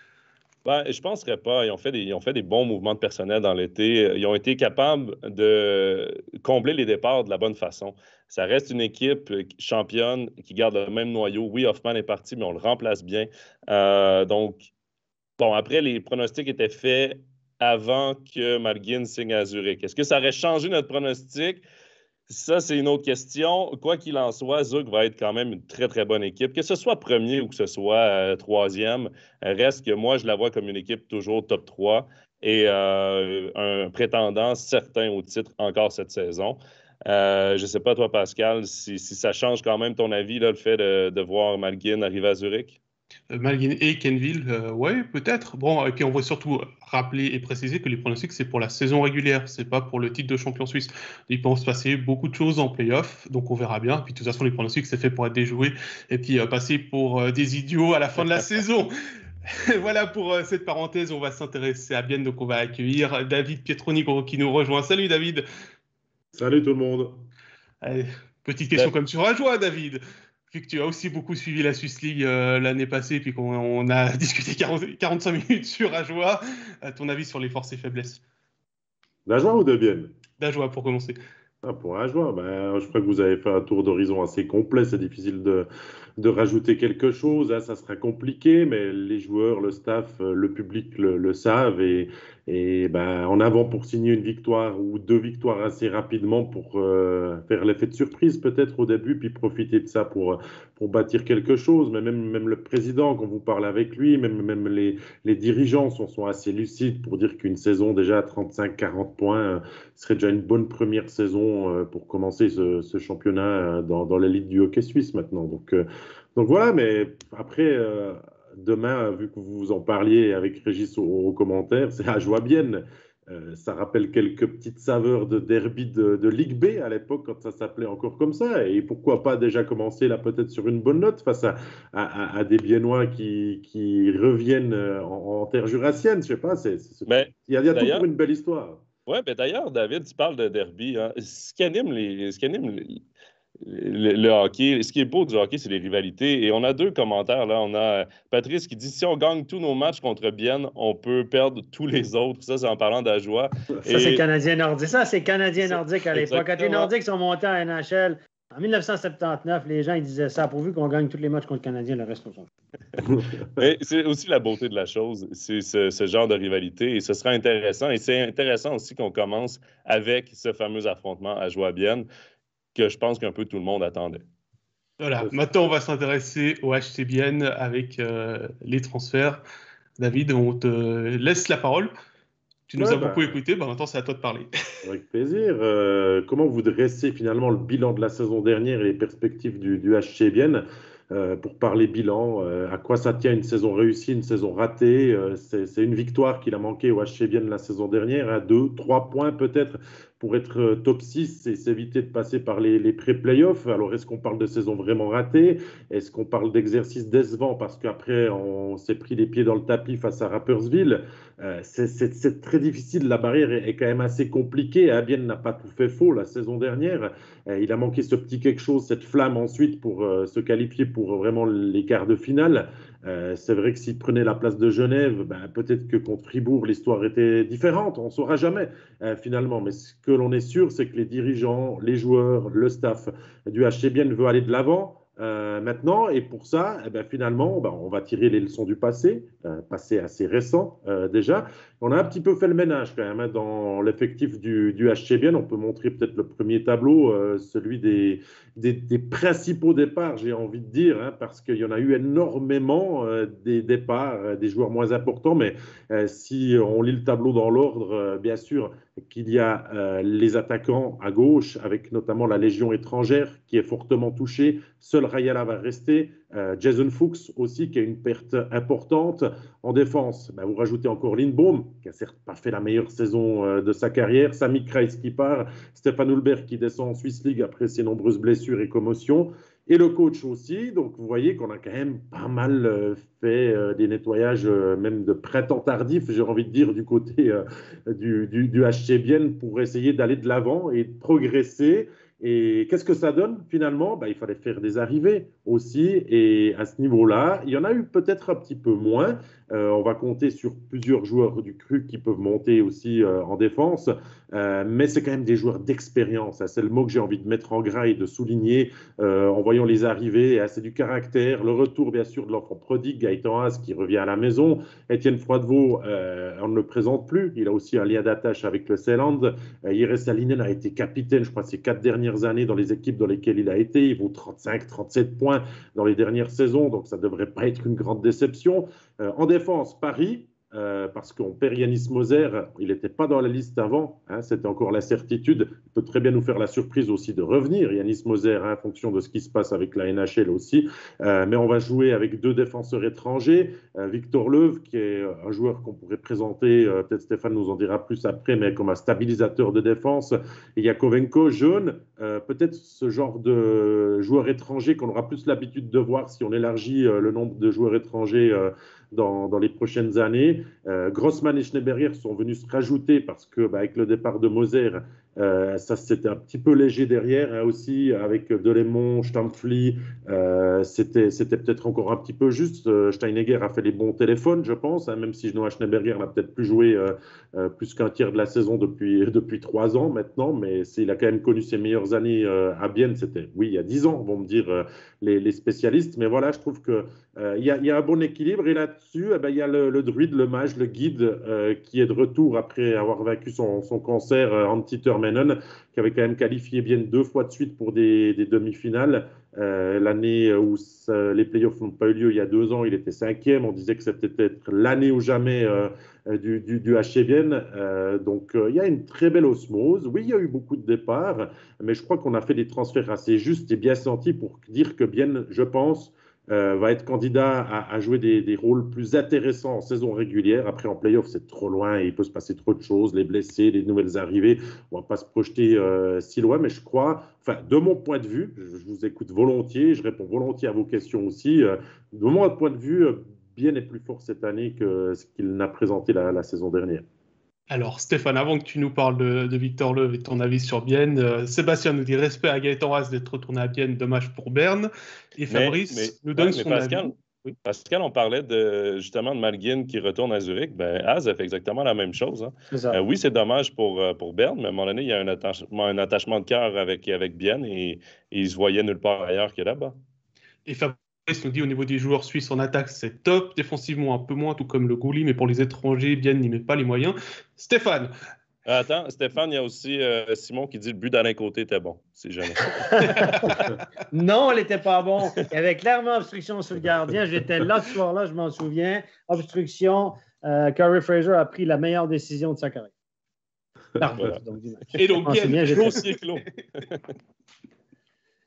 Ben, je ne penserais pas. Ils ont fait des bons mouvements de personnel dans l'été. Ils ont été capables de combler les départs de la bonne façon. Ça reste une équipe championne qui garde le même noyau. Oui, Hoffman est parti, mais on le remplace bien. Donc, bon, après, les pronostics étaient faits avant que Malgin signe à Zurich. Est-ce que ça aurait changé notre pronostic? Ça, c'est une autre question. Quoi qu'il en soit, Zug va être quand même une très, très bonne équipe. Que ce soit premier ou que ce soit troisième, reste que moi, je la vois comme une équipe toujours top 3 et un prétendant certain au titre encore cette saison. Je ne sais pas, toi, Pascal, si ça change quand même ton avis, là, le fait de voir Malgin arriver à Zurich? Malgin et Kenville, ouais, peut-être. Bon, et puis on va surtout rappeler et préciser que les pronostics, c'est pour la saison régulière, c'est pas pour le titre de champion suisse. Il peut se passer beaucoup de choses en play-off, donc on verra bien. Puis de toute façon, les pronostics, c'est fait pour être déjoué et puis passer pour des idiots à la fin de la saison. Voilà pour cette parenthèse, on va s'intéresser à Bienne, donc on va accueillir David Pietronico qui nous rejoint. Salut David. Salut tout le monde. Allez, petite question comme sur Ajoie, David. Vu que tu as aussi beaucoup suivi la Swiss League l'année passée, puis qu'on a discuté 45 minutes sur Ajoie, à ton avis sur les forces et faiblesses? D'Ajoie ou de Bienne? D'Ajoie pour commencer. Pour Ajoie, je crois que vous avez fait un tour d'horizon assez complet. C'est difficile de rajouter quelque chose. Là, ça sera compliqué, mais les joueurs, le staff, le public le savent. Et en avant pour signer une victoire ou 2 victoires assez rapidement pour faire l'effet de surprise peut-être au début, puis profiter de ça pour bâtir quelque chose. Mais même le président, quand vous parlez avec lui, même les dirigeants sont assez lucides pour dire qu'une saison déjà à 35-40 points serait déjà une bonne première saison pour commencer ce championnat dans l'élite du hockey suisse maintenant. Donc voilà, mais après, demain, vu que vous en parliez avec Régis aux commentaires, c'est Ajoie-Bienne. Ça rappelle quelques petites saveurs de derby de Ligue B à l'époque, quand ça s'appelait encore comme ça. Et pourquoi pas déjà commencer là peut-être sur une bonne note face à des Biennois qui reviennent en terre jurassienne. Je sais pas, il y a toujours une belle histoire. Oui, mais d'ailleurs, David, tu parles de derby. Hein. Ce qui anime le hockey, ce qui est beau du hockey, c'est les rivalités. Et on a 2 commentaires. Là. On a Patrice qui dit si on gagne tous nos matchs contre Bienne, on peut perdre tous les autres. Ça, c'est en parlant d'Ajoie. Ça, c'est Canadien nordique. Ça, c'est Canadien nordique à l'époque. Quand les Nordiques sont montés à NHL, en 1979, les gens ils disaient ça, pourvu qu'on gagne tous les matchs contre le Canadien, le reste, on s'en fout. Mais c'est aussi la beauté de la chose, c'est ce genre de rivalité. Et ce sera intéressant. Et c'est intéressant aussi qu'on commence avec ce fameux affrontement à Ajoie-Bienne que je pense qu'un peu tout le monde attendait. Voilà, maintenant on va s'intéresser au HC Bienne avec les transferts. David, on te laisse la parole. Tu nous as beaucoup écouté, maintenant c'est à toi de parler. Avec plaisir. Comment vous dressez finalement le bilan de la saison dernière et les perspectives du HC Bienne? Pour parler bilan, à quoi ça tient une saison réussie, une saison ratée? C'est une victoire qu'il a manqué au HC Bienne la saison dernière, à 2-3 points peut-être pour être top 6 et s'éviter de passer par les pré-playoffs. Alors, est-ce qu'on parle de saison vraiment ratée? Est-ce qu'on parle d'exercice décevant parce qu'après, on s'est pris les pieds dans le tapis face à Rapperswil? C'est très difficile. La barrière est quand même assez compliquée. Bienne n'a pas tout fait faux la saison dernière. Il a manqué ce petit quelque chose, cette flamme ensuite pour se qualifier pour vraiment les quarts de finale. C'est vrai que s'il prenait la place de Genève, peut-être que contre Fribourg, l'histoire était différente. On ne saura jamais finalement. Mais ce que l'on est sûr, c'est que les dirigeants, les joueurs, le staff du HC Bienne veut aller de l'avant. Maintenant, et pour ça, finalement, on va tirer les leçons du passé assez récent déjà. On a un petit peu fait le ménage quand même dans l'effectif du HC Bienne. On peut montrer peut-être le premier tableau, celui des principaux départs, j'ai envie de dire, parce qu'il y en a eu énormément des départs, des joueurs moins importants. Mais si on lit le tableau dans l'ordre, bien sûr qu'il y a les attaquants à gauche, avec notamment la Légion étrangère qui est fortement touchée. Seul Rayala va rester. Jason Fuchs aussi, qui a une perte importante. En défense, vous rajoutez encore Lindbaum, qui n'a certes pas fait la meilleure saison de sa carrière. Sami Kreis qui part. Stéphane Hulbert qui descend en Swiss League après ses nombreuses blessures et commotions. Et le coach aussi. Donc, vous voyez qu'on a quand même pas mal fait des nettoyages, même de printemps tardif, j'ai envie de dire, du côté du HC Bienne pour essayer d'aller de l'avant et de progresser. Et qu'est-ce que ça donne finalement? Il fallait faire des arrivées aussi. Et à ce niveau-là, il y en a eu peut-être un petit peu moins. On va compter sur plusieurs joueurs du cru qui peuvent monter aussi en défense. Mais c'est quand même des joueurs d'expérience. C'est le mot que j'ai envie de mettre en gras et de souligner en voyant les arrivées. C'est du caractère. Le retour, bien sûr, de l'enfant prodigue, Gaëtan Haas, qui revient à la maison. Étienne Froidevaux, on ne le présente plus. Il a aussi un lien d'attache avec le Seeland. Jere Salinen a été capitaine, je crois, ces 4 dernières années dans les équipes dans lesquelles il a été. Il vaut 35-37 points dans les dernières saisons, donc ça ne devrait pas être une grande déception. En défense, Paris, parce qu'on perd Yanis Moser, il n'était pas dans la liste avant, c'était encore la certitude. Il peut très bien nous faire la surprise aussi de revenir, Yanis Moser, en fonction de ce qui se passe avec la NHL aussi. Mais on va jouer avec 2 défenseurs étrangers. Victor Leuve, qui est un joueur qu'on pourrait présenter, peut-être Stéphane nous en dira plus après, mais comme un stabilisateur de défense. Et Yakovenko, jeune, peut-être ce genre de joueur étranger qu'on aura plus l'habitude de voir si on élargit le nombre de joueurs étrangers dans les prochaines années. Grossman et Schneeberger sont venus se rajouter parce que avec le départ de Moser, ça c'était un petit peu léger derrière aussi, avec Delémont, Stampfli, c'était peut-être encore un petit peu juste. Steinegger a fait les bons téléphones, je pense, même si Noah Schneeberger n'a peut-être plus joué plus qu'un tiers de la saison depuis 3 ans maintenant, mais il a quand même connu ses meilleures années à Bienne, c'était il y a 10 ans, vont me dire les spécialistes, mais voilà, je trouve que il y a un bon équilibre, et là-dessus, il y a le druide, le mage, le guide qui est de retour après avoir vaincu son cancer, Antti Termenon, qui avait quand même qualifié Bienne 2 fois de suite pour des demi-finales. L'année où les playoffs n'ont pas eu lieu il y a 2 ans, il était 5e. On disait que c'était peut-être l'année ou jamais du HC Bienne. Donc, il y a une très belle osmose. Oui, il y a eu beaucoup de départs, mais je crois qu'on a fait des transferts assez justes et bien sentis pour dire que Bienne, je pense, va être candidat à jouer des rôles plus intéressants en saison régulière. Après, en play-off, c'est trop loin et il peut se passer trop de choses, les blessés, les nouvelles arrivées. On ne va pas se projeter si loin, mais je crois, de mon point de vue, je vous écoute volontiers, je réponds volontiers à vos questions aussi. De mon point de vue, Bienne est plus fort cette année que ce qu'il n'a présenté la saison dernière. Alors Stéphane, avant que tu nous parles de Victor Leuve et ton avis sur Bienne, Sébastien nous dit respect à Gaëtan Haas d'être retourné à Bienne, dommage pour Berne. Et Fabrice nous donne son avis. Oui. Pascal, on parlait justement de Malgin qui retourne à Zurich. Haas a fait exactement la même chose. Oui, c'est dommage pour Berne, mais à un moment donné, il y a un attachement de cœur avec Bienne et il se voyait nulle part ailleurs que là-bas. Et Fabrice nous dit au niveau des joueurs suisses en attaque, c'est top. Défensivement, un peu moins, tout comme le Gouli, mais pour les étrangers, Bienne n'y met pas les moyens. Stéphane. Attends, Stéphane, il y a aussi Simon qui dit le but d'Alain Côté était bon, si jamais. Non, il n'était pas bon. Il y avait clairement obstruction sur le gardien. J'étais là ce soir-là, je m'en souviens. Obstruction. Corey Fraser a pris la meilleure décision de sa carrière. Voilà. Donc, du match. Et donc, C'est bien, j'ai Dossier clos.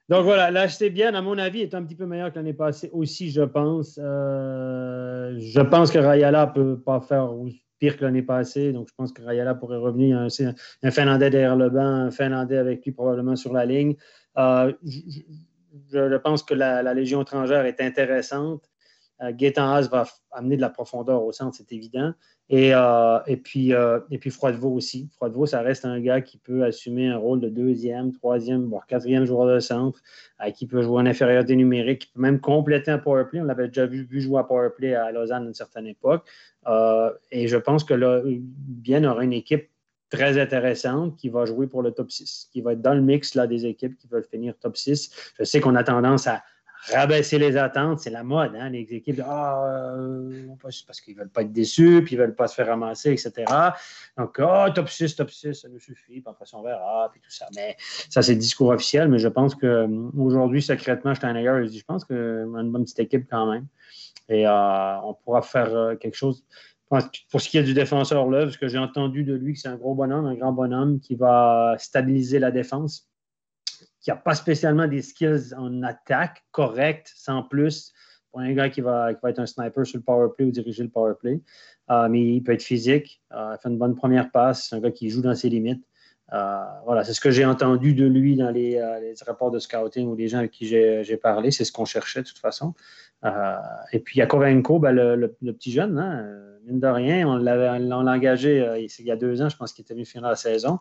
Donc voilà, l'HC Bien, à mon avis, est un petit peu meilleur que l'année passée aussi, je pense. Je pense que Rayala ne peut pas faire pire que l'année passée. Donc je pense que Rayala pourrait revenir. C'est un Finlandais derrière le banc, un Finlandais avec lui probablement sur la ligne. Je pense que la Légion étrangère est intéressante. Gaétan Haas va amener de la profondeur au centre, c'est évident. Et puis Froidevaux aussi. Froidevaux, ça reste un gars qui peut assumer un rôle de deuxième, troisième, voire quatrième joueur de centre, qui peut jouer en infériorité numérique, qui peut même compléter un powerplay. On l'avait déjà vu jouer à powerplay à Lausanne à une certaine époque. Et je pense que là, Bien aura une équipe très intéressante qui va jouer pour le top 6, qui va être dans le mix là, des équipes qui veulent finir top 6. Je sais qu'on a tendance à rabaisser les attentes, c'est la mode, hein? Les équipes, parce qu'ils ne veulent pas être déçus, puis ils ne veulent pas se faire ramasser, etc. Donc, top 6, ça nous suffit, puis après ça, on verra, puis tout ça. Mais ça, c'est le discours officiel, mais je pense qu'aujourd'hui, secrètement, Steinegger, je pense qu'on a une bonne petite équipe quand même. Et on pourra faire quelque chose. Pour ce qui est du défenseur là, ce que j'ai entendu de lui, que c'est un gros bonhomme, un grand bonhomme qui va stabiliser la défense, qui n'a pas spécialement des skills en attaque corrects, sans plus, pour un gars qui va être un sniper sur le powerplay ou diriger le powerplay. Mais il peut être physique, il fait une bonne première passe, c'est un gars qui joue dans ses limites. Voilà, c'est ce que j'ai entendu de lui dans les rapports de scouting ou les gens avec qui j'ai parlé, c'est ce qu'on cherchait de toute façon. Et puis Yakovenko, le petit jeune, hein, mine de rien, on l'a engagé il y a 2 ans, je pense qu'il était venu finir la saison.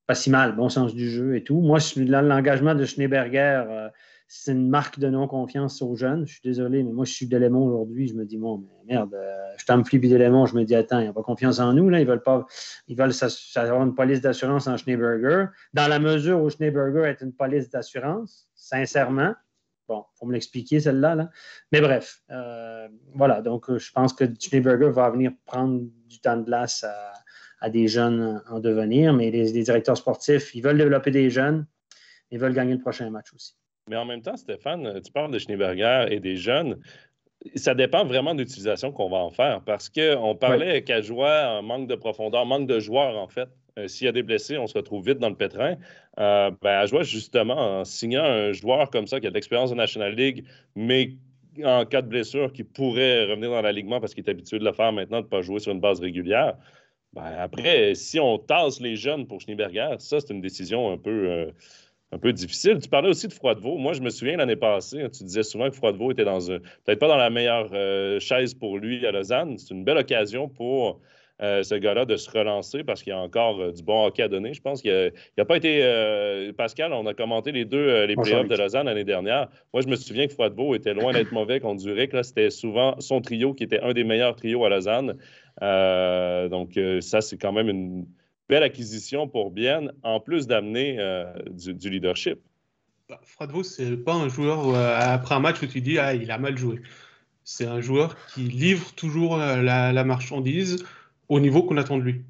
Pas si mal, bon sens du jeu et tout. Moi, l'engagement de Schneeberger, c'est une marque de non-confiance aux jeunes. Je suis désolé, mais moi, je suis Delémont aujourd'hui. Je me dis, bon, mais merde, je t'en plie, puis Delémont, je me dis, attends, ils n'ont pas confiance en nous. Là. Ils veulent avoir une police d'assurance en Schneeberger. Dans la mesure où Schneeberger est une police d'assurance, sincèrement, bon, il faut me l'expliquer, celle-là. Là. Mais bref, voilà. Donc, je pense que Schneeberger va venir prendre du temps de glace à des jeunes en devenir, mais les directeurs sportifs, ils veulent développer des jeunes, ils veulent gagner le prochain match aussi. Mais en même temps, Stéphane, tu parles de Schneeberger et des jeunes. Ça dépend vraiment de l'utilisation qu'on va en faire parce qu'on parlait qu'à jouer un manque de profondeur, manque de joueurs, en fait. S'il y a des blessés, on se retrouve vite dans le pétrin. À jouer, justement, en signant un joueur comme ça qui a de l'expérience de National League, mais en cas de blessure, qui pourrait revenir dans l'alignement parce qu'il est habitué de le faire maintenant, de ne pas jouer sur une base régulière. Après, si on tasse les jeunes pour Schneeberger, ça, c'est une décision un peu difficile. Tu parlais aussi de Froidevaux. Moi, je me souviens l'année passée, tu disais souvent que Froidevaux était peut-être pas dans la meilleure chaise pour lui à Lausanne. C'est une belle occasion pour ce gars-là de se relancer parce qu'il y a encore du bon hockey à donner. Je pense qu'il n'a pas été... Pascal, on a commenté les playoffs de Lausanne l'année dernière. Moi, je me souviens que Froidevaux était loin d'être mauvais contre Zurich. Là, c'était souvent son trio qui était un des meilleurs trios à Lausanne. Donc, ça, c'est quand même une belle acquisition pour Bienne, en plus d'amener du leadership. Froidevaux, c'est pas un joueur après un match où tu dis « Ah, il a mal joué ». C'est un joueur qui livre toujours la marchandise au niveau qu'on attend de lui.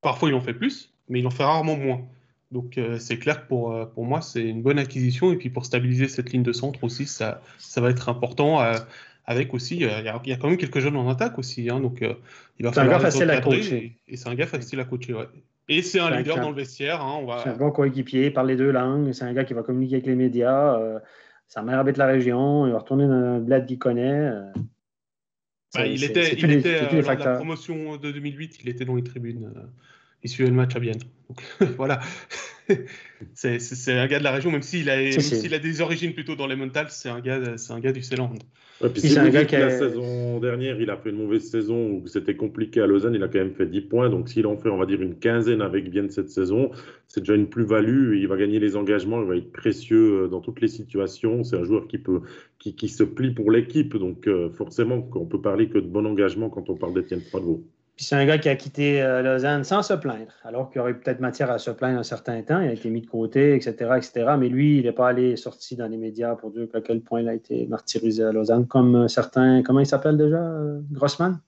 Parfois, il en fait plus, mais il en fait rarement moins. Donc, c'est clair que pour moi, c'est une bonne acquisition. Et puis, pour stabiliser cette ligne de centre aussi, ça va être important. Avec aussi, il y a quand même quelques jeunes en attaque aussi. Hein, donc, il va falloir un gars facile à coacher. Et c'est un gars facile à coacher, ouais. Et c'est un leader dans le vestiaire. Hein, C'est un bon coéquipier, il parle les 2 langues. C'est un gars qui va communiquer avec les médias. Sa mère habite la région. Il va retourner dans un bled qu'il connaît. Il était lors de la promotion de 2008, il était dans les tribunes. Il suivait le match à Bienne. Donc, voilà. c'est un gars de la région, même s'il a des origines plutôt dans les Mentals, c'est un gars du Ceyland. Ouais, puis si vous dites que la saison dernière, il a fait une mauvaise saison ou que c'était compliqué à Lausanne, il a quand même fait 10 points. Donc, s'il en fait, on va dire, une quinzaine avec Bienne cette saison, c'est déjà une plus-value. Il va gagner les engagements, il va être précieux dans toutes les situations. C'est un joueur qui se plie pour l'équipe. Donc, forcément, on peut parler que de bon engagement quand on parle d'Étienne Froidevaux. Puis c'est un gars qui a quitté Lausanne sans se plaindre, alors qu'il y aurait peut-être matière à se plaindre un certain temps. Il a été mis de côté, etc., etc. Mais lui, il n'est pas sorti dans les médias pour dire à quel point il a été martyrisé à Lausanne, comme certains... Comment il s'appelle déjà, Grossman?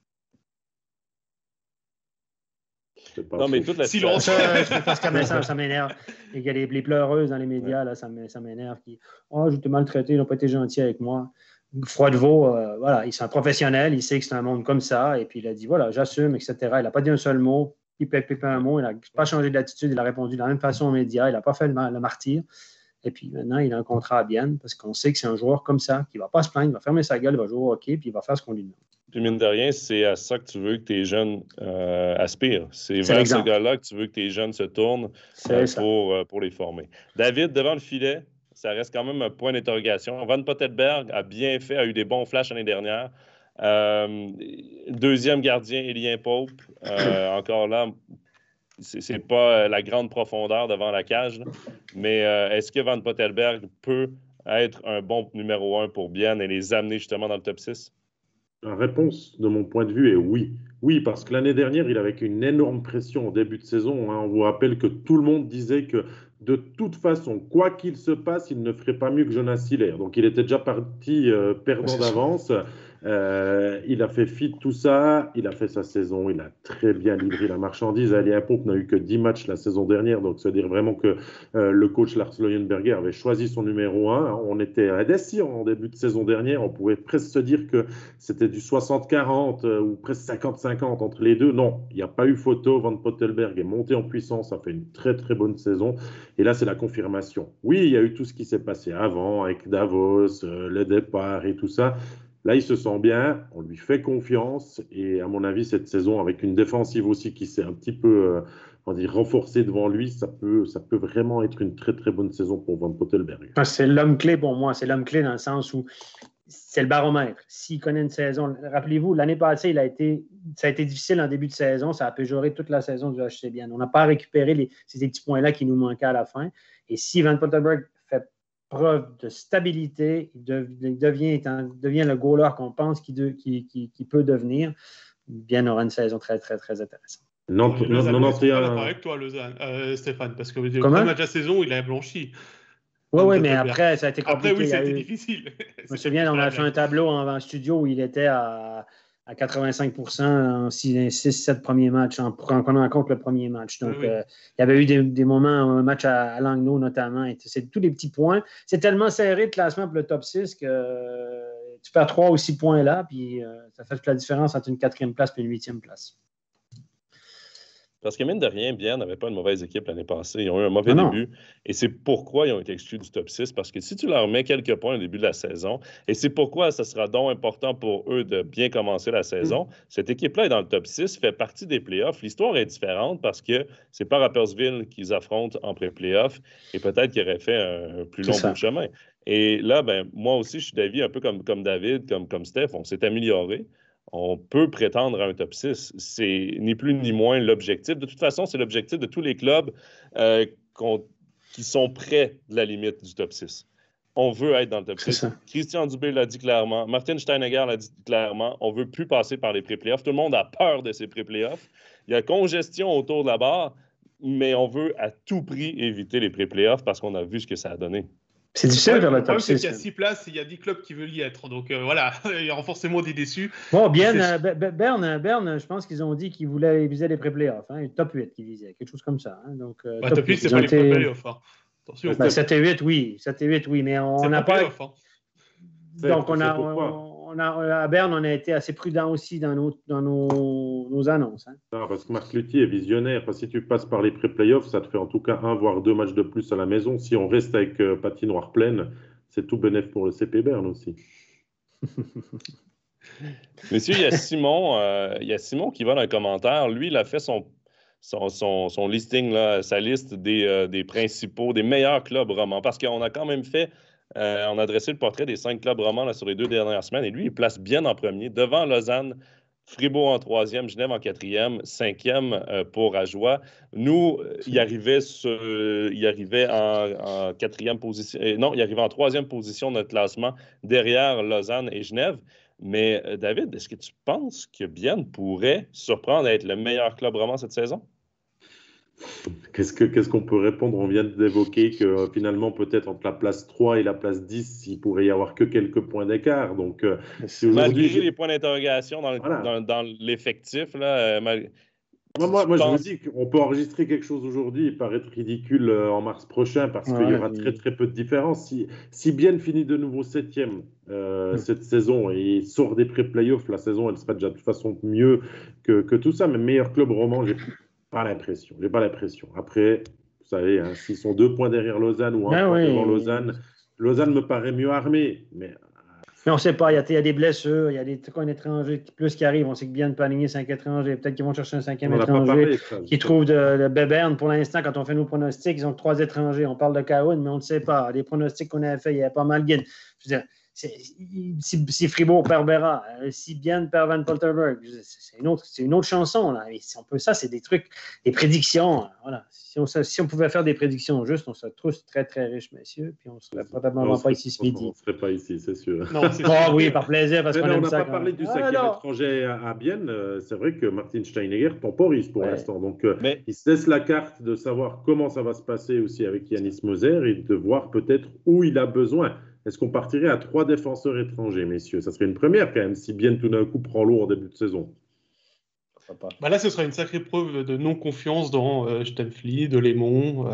Non, mais toute la silence. Parce que ça m'énerve. Il y a les pleureuses dans les médias, là, ça m'énerve. J'ai été maltraité, ils n'ont pas été gentils avec moi. Froidevaux, voilà, il est un professionnel, il sait que c'est un monde comme ça, et puis il a dit, voilà, j'assume, etc. Il n'a pas dit un seul mot, pipé un mot, il n'a pas changé d'attitude, il a répondu de la même façon aux médias, il n'a pas fait le martyr. Et puis maintenant, il a un contrat à Bienne parce qu'on sait que c'est un joueur comme ça, qui ne va pas se plaindre, il va fermer sa gueule, il va jouer au hockey, puis il va faire ce qu'on lui demande. Puis mine de rien, c'est à ça que tu veux que tes jeunes aspirent. C'est vers ce gars-là que tu veux que tes jeunes se tournent pour les former. David, devant le filet, ça reste quand même un point d'interrogation. Van Pottelberg a bien fait, a eu des bons flashs l'année dernière. Deuxième gardien, Élien Pope. Encore là, c'est pas la grande profondeur devant la cage. Là. Mais est-ce que Van Pottelberg peut être un bon numéro 1 pour Bienne et les amener justement dans le top 6? La réponse, de mon point de vue, est oui. Oui, parce que l'année dernière, il avait une énorme pression au début de saison. Hein. On vous rappelle que tout le monde disait que de toute façon, quoi qu'il se passe, il ne ferait pas mieux que Jonas Hiller. Donc, il était déjà parti perdant d'avance. Il a fait fi de tout ça. Il a fait sa saison. Il a très bien livré la marchandise. Élien Pope n'a eu que 10 matchs la saison dernière. Donc, c'est-à-dire vraiment que le coach Lars Leuenberger avait choisi son numéro 1. On était indécis en début de saison dernière. On pouvait presque se dire que c'était du 60-40 ou presque 50-50 entre les deux. Non, il n'y a pas eu photo. Van Pottelberg est monté en puissance. A fait une très, très bonne saison. Et là, c'est la confirmation. Oui, il y a eu tout ce qui s'est passé avant, avec Davos, le départ et tout ça. Là, il se sent bien, on lui fait confiance. Et à mon avis, cette saison, avec une défensive aussi qui s'est un petit peu renforcée devant lui, ça peut vraiment être une très, très bonne saison pour Van Pottelberg. C'est l'homme clé pour moi. C'est l'homme clé dans le sens où c'est le baromètre. S'il connaît une saison, rappelez-vous, l'année passée, ça a été difficile en début de saison. Ça a péjoré toute la saison du HC Bienne. On n'a pas récupéré ces petits points-là qui nous manquaient à la fin. Et si Van Pottelberg fait preuve de stabilité, il devient le goaler qu'on pense qu'il peut devenir, Bienne aura une saison très, très, très intéressante. Non, je suis pas d'accord avec toi, Stéphane, parce que le premier match de la saison, il a blanchi. Oui, mais après, ça a été compliqué. Après, oui, ça a été difficile. Je me souviens, on a fait un tableau en studio où il était à 85% en 6-7 premiers matchs, en prenant en compte le premier match. Donc, il y avait eu des moments, un match à Langnau notamment. C'est tous les petits points. C'est tellement serré le classement pour le top 6 que tu perds 3 ou 6 points là, puis ça fait toute la différence entre une 4e place et une 8e place. Parce que mine de rien, Bienne n'avait pas une mauvaise équipe l'année passée. Ils ont eu un mauvais début. Et c'est pourquoi ils ont été exclus du top 6. Parce que si tu leur mets quelques points au début de la saison, et c'est pourquoi ça sera donc important pour eux de bien commencer la saison, cette équipe-là est dans le top 6, fait partie des playoffs. L'histoire est différente parce que c'est pas Rapperswil qu'ils affrontent en pré-playoff et peut-être qu'ils auraient fait un plus long bout de chemin. Et là, moi aussi, je suis d'avis un peu comme David, comme Steph, on s'est amélioré. On peut prétendre à un top 6. C'est ni plus ni moins l'objectif. De toute façon, c'est l'objectif de tous les clubs qui sont près de la limite du top 6. On veut être dans le top 6. Christian Dubé l'a dit clairement. Martin Steinegger l'a dit clairement. On ne veut plus passer par les pré-playoffs. Tout le monde a peur de ces pré-playoffs. Il y a congestion autour de la barre, mais on veut à tout prix éviter les pré-playoffs parce qu'on a vu ce que ça a donné. C'est difficile vers le top 6. Il y a 6 places, il y a 10 clubs qui veulent y être. Donc voilà, il y aura forcément des déçus. Bon, Berne, je pense qu'ils ont dit qu'ils visaient les pré-playoffs. Top 8 qu'ils visaient, quelque chose comme ça. Hein. Donc, top 8, c'est pas les pré-playoffs. Hein. Attention. 7 et 8, oui. 7 et 8, oui. Mais on n'a pas. Hein. Donc, à Berne, on a été assez prudent aussi dans nos annonces. Hein. Non, parce que Marc Luthier est visionnaire. Si tu passes par les pré-playoffs, ça te fait en tout cas 1 voire 2 matchs de plus à la maison. Si on reste avec patinoire pleine, c'est tout bénéf pour le CP Berne aussi. Messieurs, il y a Simon qui va dans le commentaire. Lui, il a fait son listing, là, sa liste des principaux, des meilleurs clubs romans. Parce qu'on a quand même fait... on a dressé le portrait des 5 clubs romans là, sur les 2 dernières semaines. Et lui, il place Bienne en premier, devant Lausanne, Fribourg en 3e, Genève en 4e, 5e pour Ajoie. Nous, il arrivait en 4e position. Non, il arrivait en 3e position de notre classement, derrière Lausanne et Genève. Mais David, est-ce que tu penses que Bienne pourrait surprendre à être le meilleur club roman cette saison? Qu'est-ce qu'on peut répondre? On vient d'évoquer que finalement, peut-être entre la place 3 et la place 10, il pourrait y avoir que quelques points d'écart. Donc, malgré les points d'interrogation dans l'effectif, là, Moi, je vous dis qu'on peut enregistrer quelque chose aujourd'hui et paraître ridicule en mars prochain parce qu'il y aura très très peu de différence. Si Bienne finit de nouveau 7e cette saison et sort des pré-playoffs, la saison elle sera déjà de toute façon mieux que tout ça. Mais meilleur club roman, j'ai pas l'impression. Après, vous savez, hein, s'ils sont 2 points derrière Lausanne ou 1 point devant Lausanne, Lausanne me paraît mieux armée. Mais on ne sait pas, il y a des blessures, il y a des trucs en étranger plus qui arrivent. On sait que Bienne peut aligner 5 étrangers. Peut-être qu'ils vont chercher un 5e étranger qui trouve de béberne. Pour l'instant, quand on fait nos pronostics, ils ont 3 étrangers. On parle de Caroune, mais on ne sait pas. Les pronostics qu'on avait faits, il y avait pas mal de gains. Je veux dire, si Fribourg perd Berra, si Bienne perd Van Polterberg, c'est une autre chanson. Là. Et si on peut ça, c'est des trucs, des prédictions. Voilà. Si on pouvait faire des prédictions justes, on serait tous très, très riches, messieurs, puis on ne serait probablement pas ici ce midi. On ne serait pas ici, c'est sûr. Non, c'est sûr. Oui, par plaisir, parce qu'on aime ça. On n'a pas parlé du 5e étranger à Bienne. C'est vrai que Martin Steinegger temporise pour l'instant. Donc, il se laisse la carte de savoir comment ça va se passer aussi avec Yanis Moser et de voir peut-être où il a besoin. Est-ce qu'on partirait à 3 défenseurs étrangers, messieurs? Ça serait une première quand même, si Bienne tout d'un coup prend l'eau en début de saison. Là, ce sera une sacrée preuve de non-confiance dans Stempfli, Delémon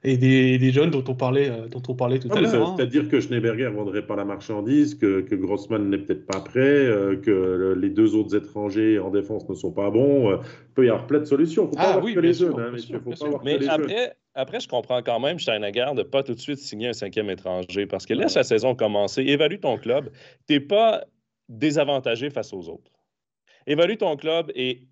et des jeunes dont on parlait tout à l'heure. C'est-à-dire que Schneeberger ne vendrait pas la marchandise, que Grossman n'est peut-être pas prêt, que les 2 autres étrangers en défense ne sont pas bons. Il peut y avoir plein de solutions. Il ne faut pas avoir que les jeunes, messieurs. Mais après, je comprends quand même Steinegger de ne pas tout de suite signer un 5e étranger parce que laisse la saison commencer, évalue ton club. Tu n'es pas désavantagé face aux autres. Évalue ton club et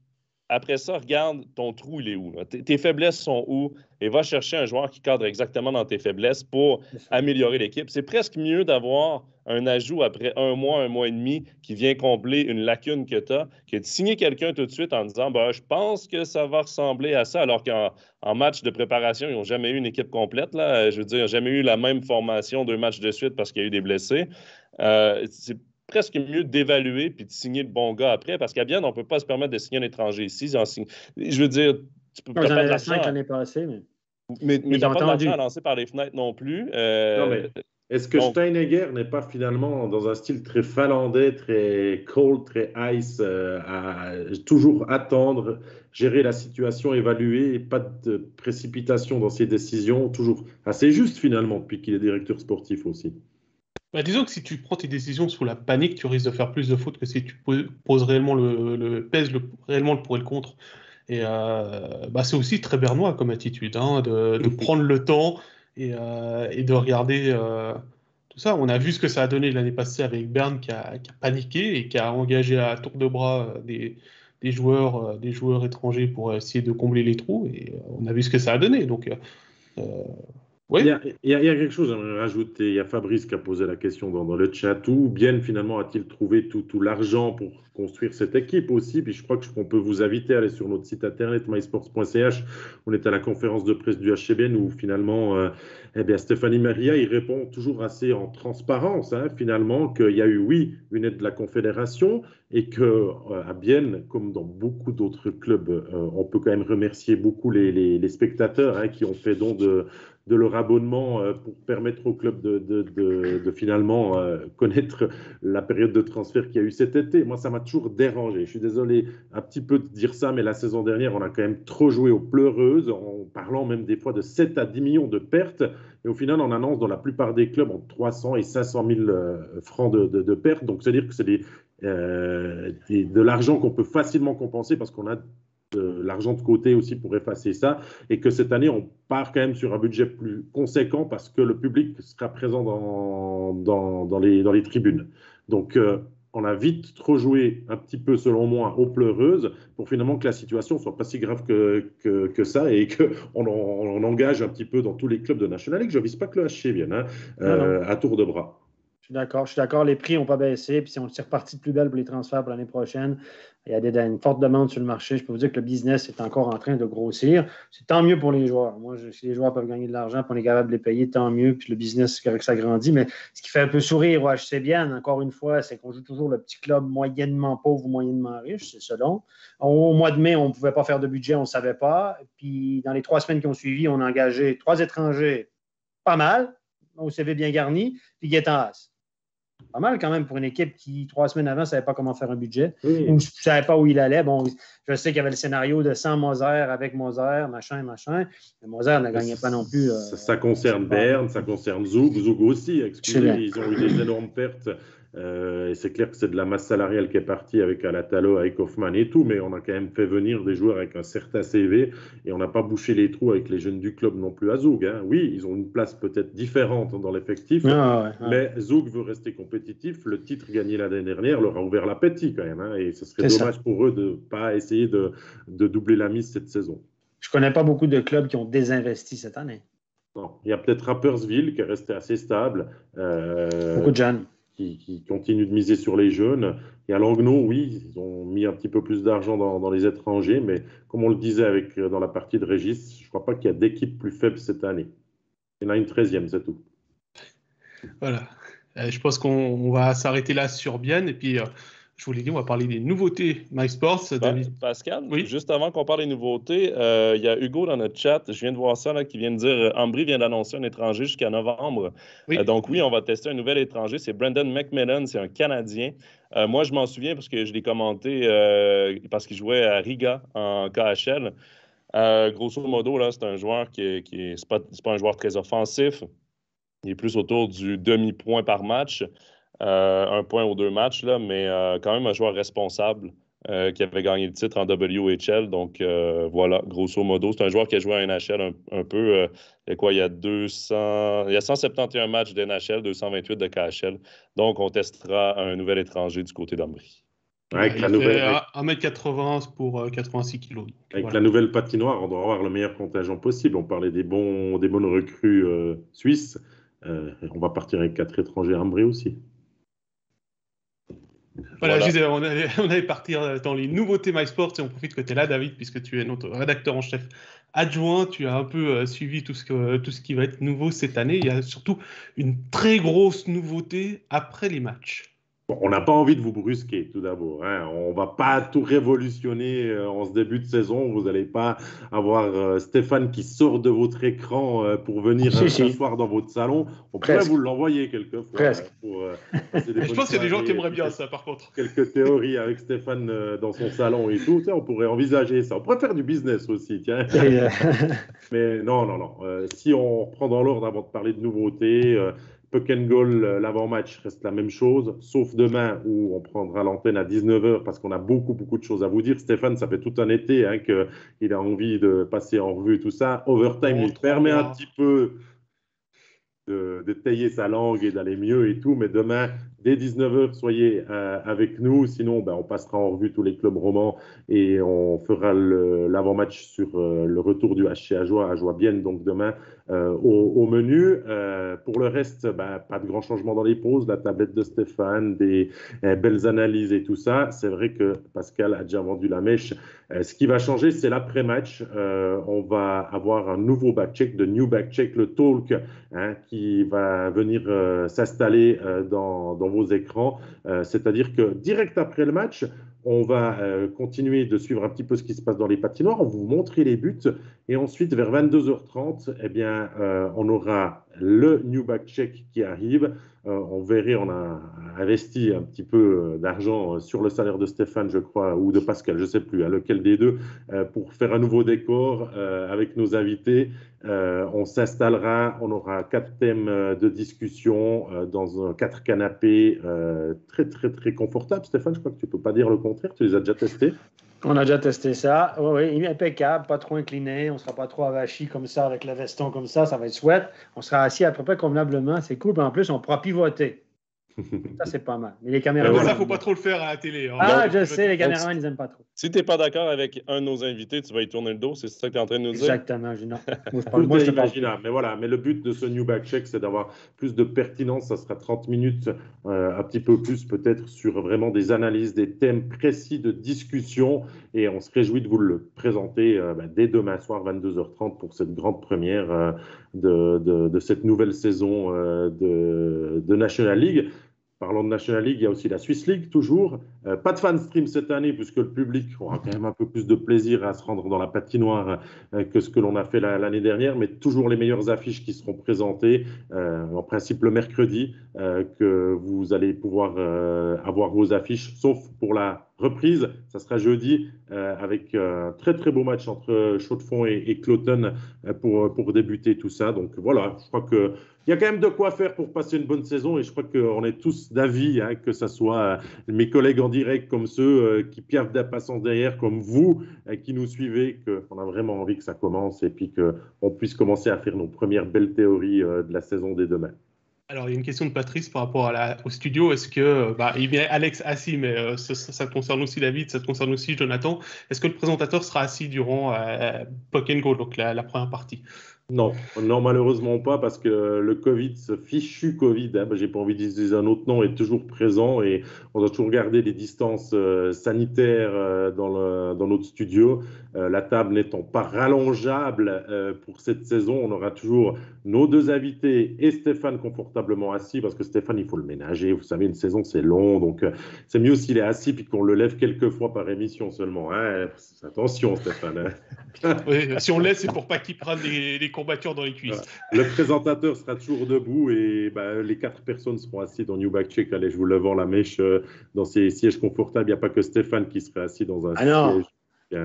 après ça, regarde ton trou, il est où? Tes faiblesses sont où? Et va chercher un joueur qui cadre exactement dans tes faiblesses pour améliorer l'équipe. C'est presque mieux d'avoir un ajout après 1 mois et demi qui vient combler une lacune que tu as que de signer quelqu'un tout de suite en disant je pense que ça va ressembler à ça, alors qu'en match de préparation, ils n'ont jamais eu une équipe complète. Là. Je veux dire, jamais eu la même formation 2 matchs de suite parce qu'il y a eu des blessés. C'est presque mieux d'évaluer puis de signer le bon gars après, parce qu'à Bienne, on ne peut pas se permettre de signer un étranger ici. Je veux dire, tu peux pas de l'argent. 5 l'année passée, mais tu n'as pas d'argent à lancer par les fenêtres non plus. Non, mais est-ce que Steinegger n'est pas finalement dans un style très finlandais, très cold, très ice, à toujours attendre, gérer la situation, évaluer, et pas de précipitation dans ses décisions, toujours assez juste finalement, depuis qu'il est directeur sportif aussi? Disons que si tu prends tes décisions sous la panique, tu risques de faire plus de fautes que si tu poses réellement réellement le pour et le contre. Et c'est aussi très bernois comme attitude, de prendre le temps et de regarder tout ça. On a vu ce que ça a donné l'année passée avec Berne qui a paniqué et qui a engagé à tour de bras des joueurs étrangers pour essayer de combler les trous. Et on a vu ce que ça a donné. Donc, oui. Il y a quelque chose à rajouter. Il y a Fabrice qui a posé la question dans le chat. Où Bienne finalement a-t-il trouvé tout l'argent pour construire cette équipe aussi? Puis je crois qu'on peut vous inviter à aller sur notre site internet mysports.ch. On est à la conférence de presse du HCBN où finalement Stéphanie Maria il répond toujours assez en transparence finalement qu'il y a eu une aide de la Confédération et qu'à Bienne, comme dans beaucoup d'autres clubs, on peut quand même remercier beaucoup les spectateurs qui ont fait don de leur abonnement pour permettre au club de finalement connaître la période de transfert qu'il y a eu cet été. Moi, ça m'a toujours dérangé. Je suis désolé un petit peu de dire ça, mais la saison dernière, on a quand même trop joué aux pleureuses, en parlant même des fois de 7 à 10 millions de pertes. Et au final, on annonce dans la plupart des clubs entre 300 et 500 000 francs de pertes. Donc, c'est-à-dire que c'est de l'argent qu'on peut facilement compenser parce qu'on a de l'argent de côté aussi pour effacer ça, et que cette année, on part quand même sur un budget plus conséquent parce que le public sera présent dans les tribunes. Donc, on a vite trop joué un petit peu, selon moi, aux pleureuses pour finalement que la situation soit pas si grave que ça et qu'on engage un petit peu dans tous les clubs de National League. Je ne vise pas que le HC vienne à tour de bras. Je suis d'accord. Les prix n'ont pas baissé. Puis si on s'est reparti de plus belle pour les transferts pour l'année prochaine, il y a une forte demande sur le marché. Je peux vous dire que le business est encore en train de grossir. C'est tant mieux pour les joueurs. Moi, si les joueurs peuvent gagner de l'argent et on est capable de les payer, tant mieux. Puis le business, ça grandit. Mais ce qui fait un peu sourire au HC Bienne, encore une fois, c'est qu'on joue toujours le petit club moyennement pauvre ou moyennement riche. C'est selon. Au mois de mai, on ne pouvait pas faire de budget, on ne savait pas. Puis dans les 3 semaines qui ont suivi, on a engagé 3 étrangers, pas mal, au CV bien garni, puis Gaétan Haas. Pas mal quand même pour une équipe qui, 3 semaines avant, ne savait pas comment faire un budget. Oui. Ou ne savait pas où il allait. Bon, je sais qu'il y avait le scénario de sans Moser, avec Moser, machin. Mais Moser ne gagnait pas non plus. Ça concerne Berne, ça concerne Zug aussi. Excusez, ils ont eu des énormes pertes. Et c'est clair que c'est de la masse salariale qui est partie avec Alatalo, avec Hoffman et tout, mais on a quand même fait venir des joueurs avec un certain CV et on n'a pas bouché les trous avec les jeunes du club non plus à Zug. Hein. Oui, ils ont une place peut-être différente dans l'effectif, mais Zug veut rester compétitif. Le titre gagné l'année dernière leur a ouvert l'appétit quand même, hein, et ce serait dommage pour eux de ne pas essayer de doubler la mise cette saison. Je ne connais pas beaucoup de clubs qui ont désinvesti cette année. Non. Il y a peut-être Rapperswil qui est resté assez stable. Beaucoup de jeunes. Qui continuent de miser sur les jeunes. Il y a Langnau, oui, ils ont mis un petit peu plus d'argent dans les étrangers, mais comme on le disait dans la partie de Régis, je ne crois pas qu'il y a d'équipe plus faible cette année. Il y en a une 13e, c'est tout. Voilà. Je pense qu'on va s'arrêter là sur Bienne, et puis je vous l'ai dit, on va parler des nouveautés MySports. Pascal, oui? Juste avant qu'on parle des nouveautés, il y a Hugo dans notre chat, je viens de voir ça, là, qui vient de dire Ambry vient d'annoncer un étranger jusqu'à novembre. Oui. Donc oui, on va tester un nouvel étranger, c'est Brendan McMillan, c'est un Canadien. Moi, je m'en souviens parce que je l'ai commenté parce qu'il jouait à Riga en KHL. Grosso modo, là, c'est un joueur c'est pas un joueur très offensif. Il est plus autour du demi-point par match. 1 point aux 2 matchs, là, mais quand même un joueur responsable qui avait gagné le titre en WHL. Donc, voilà, grosso modo. C'est un joueur qui a joué à NHL un peu. Il y a 171 matchs de NHL, 228 de KHL. Donc, on testera un nouvel étranger du côté d'Ambry. Avec la nouvelle 1m80 pour 86 kg. Avec la nouvelle patinoire, on doit avoir le meilleur contingent possible. On parlait des bonnes recrues suisses. On va partir avec 4 étrangers à Ambry aussi. Voilà. Je disais, on allait partir dans les nouveautés MySports et on profite que tu es là, David, puisque tu es notre rédacteur en chef adjoint. Tu as un peu suivi tout ce qui va être nouveau cette année. Il y a surtout une très grosse nouveauté après les matchs. Bon, on n'a pas envie de vous brusquer, tout d'abord. Hein. On ne va pas tout révolutionner en ce début de saison. Vous n'allez pas avoir Stéphane qui sort de votre écran pour venir un soir dans votre salon. On pourrait vous l'envoyer quelquefois. Je pense qu'il y a des gens qui aimeraient bien ça, par contre. Quelques théories avec Stéphane dans son salon et tout. On pourrait envisager ça. On pourrait faire du business aussi, tiens. Mais non. Si on reprend dans l'ordre avant de parler de nouveautés... Puck and Goal, l'avant-match reste la même chose, sauf demain où on prendra l'antenne à 19h parce qu'on a beaucoup de choses à vous dire. Stéphane, ça fait tout un été qu'il a envie de passer en revue tout ça. Overtime, il permet un petit peu de tailler sa langue et d'aller mieux et tout, mais demain, dès 19h, soyez avec nous. Sinon, on passera en revue tous les clubs romans et on fera l'avant-match sur le retour du HC à Bienne, donc demain au menu. Pour le reste, pas de grand changement dans les pauses. La tablette de Stéphane, des belles analyses et tout ça. C'est vrai que Pascal a déjà vendu la mèche. Ce qui va changer, c'est l'après-match. On va avoir un nouveau back-check, de new back-check, le talk, qui va venir s'installer dans vos écrans. C'est-à-dire que direct après le match, on va continuer de suivre un petit peu ce qui se passe dans les patinoires. On va vous montrer les buts. Et ensuite, vers 22h30, on aura le new back-check qui arrive. On verrait, on a investi un petit peu d'argent sur le salaire de Stéphane, je crois, ou de Pascal, je ne sais plus, lequel des deux, pour faire un nouveau décor avec nos invités. On s'installera, on aura 4 thèmes de discussion dans 4 canapés très, très, très confortables. Stéphane, je crois que tu ne peux pas dire le contraire, tu les as déjà testés. On a déjà testé ça. Oui, impeccable, pas trop incliné. On ne sera pas trop avachi comme ça avec le veston comme ça. Ça va être chouette. On sera assis à peu près convenablement. C'est cool. En plus, on pourra pivoter. Ça, c'est pas mal. Mais les caméras. Ça, il ne faut pas trop le faire à la télé. Je sais, les caméramans, ils n'aiment pas trop. Si tu n'es pas d'accord avec un de nos invités, tu vas y tourner le dos. C'est ça que tu es en train de nous dire? Exactement. Moi, je imaginable. Mais voilà. Mais le but de ce new back-check, c'est d'avoir plus de pertinence. Ça sera 30 minutes, un petit peu plus peut-être, sur vraiment des analyses, des thèmes précis de discussion. Et on se réjouit de vous le présenter dès demain soir, 22h30, pour cette grande première de cette nouvelle saison de National League. Parlons de National League, il y a aussi la Swiss League, toujours. Pas de fan stream cette année, puisque le public aura quand même un peu plus de plaisir à se rendre dans la patinoire que ce que l'on a fait l'année dernière, mais toujours les meilleures affiches qui seront présentées, en principe le mercredi, que vous allez pouvoir avoir vos affiches, sauf pour la reprise. Ça sera jeudi, avec un très très beau match entre Chaux-de-Fonds et Cloton pour débuter tout ça. Donc voilà, je crois que il y a quand même de quoi faire pour passer une bonne saison et je crois qu'on est tous d'avis, hein, que ce soit mes collègues en direct comme ceux qui piaffent d'impatience derrière, comme vous qui nous suivez, qu'on a vraiment envie que ça commence et puis qu'on puisse commencer à faire nos premières belles théories de la saison dès demain. Alors, il y a une question de Patrice par rapport au studio. Est-ce que, il vient Alex assis, mais ça concerne aussi David, ça concerne aussi Jonathan. Est-ce que le présentateur sera assis durant Puck and Go, donc la première partie? Non, non, malheureusement pas, parce que le Covid, ce fichu Covid, hein, j'ai pas envie d'utiliser un autre nom, est toujours présent et on doit toujours garder les distances sanitaires dans notre studio. La table n'étant pas rallongeable pour cette saison, on aura toujours nos deux invités et Stéphane confortablement assis, parce que Stéphane, il faut le ménager. Vous savez, une saison, c'est long, donc c'est mieux s'il est assis puis qu'on le lève quelques fois par émission seulement. Hein. Attention, Stéphane. Hein. Oui, si on le laisse, c'est pour pas qu'il prenne les courbatures dans les cuisses. Voilà. Le présentateur sera toujours debout et les 4 personnes seront assises dans New Back Check. Allez, je vous le vends la mèche dans ces sièges confortables. Il n'y a pas que Stéphane qui sera assis dans un siège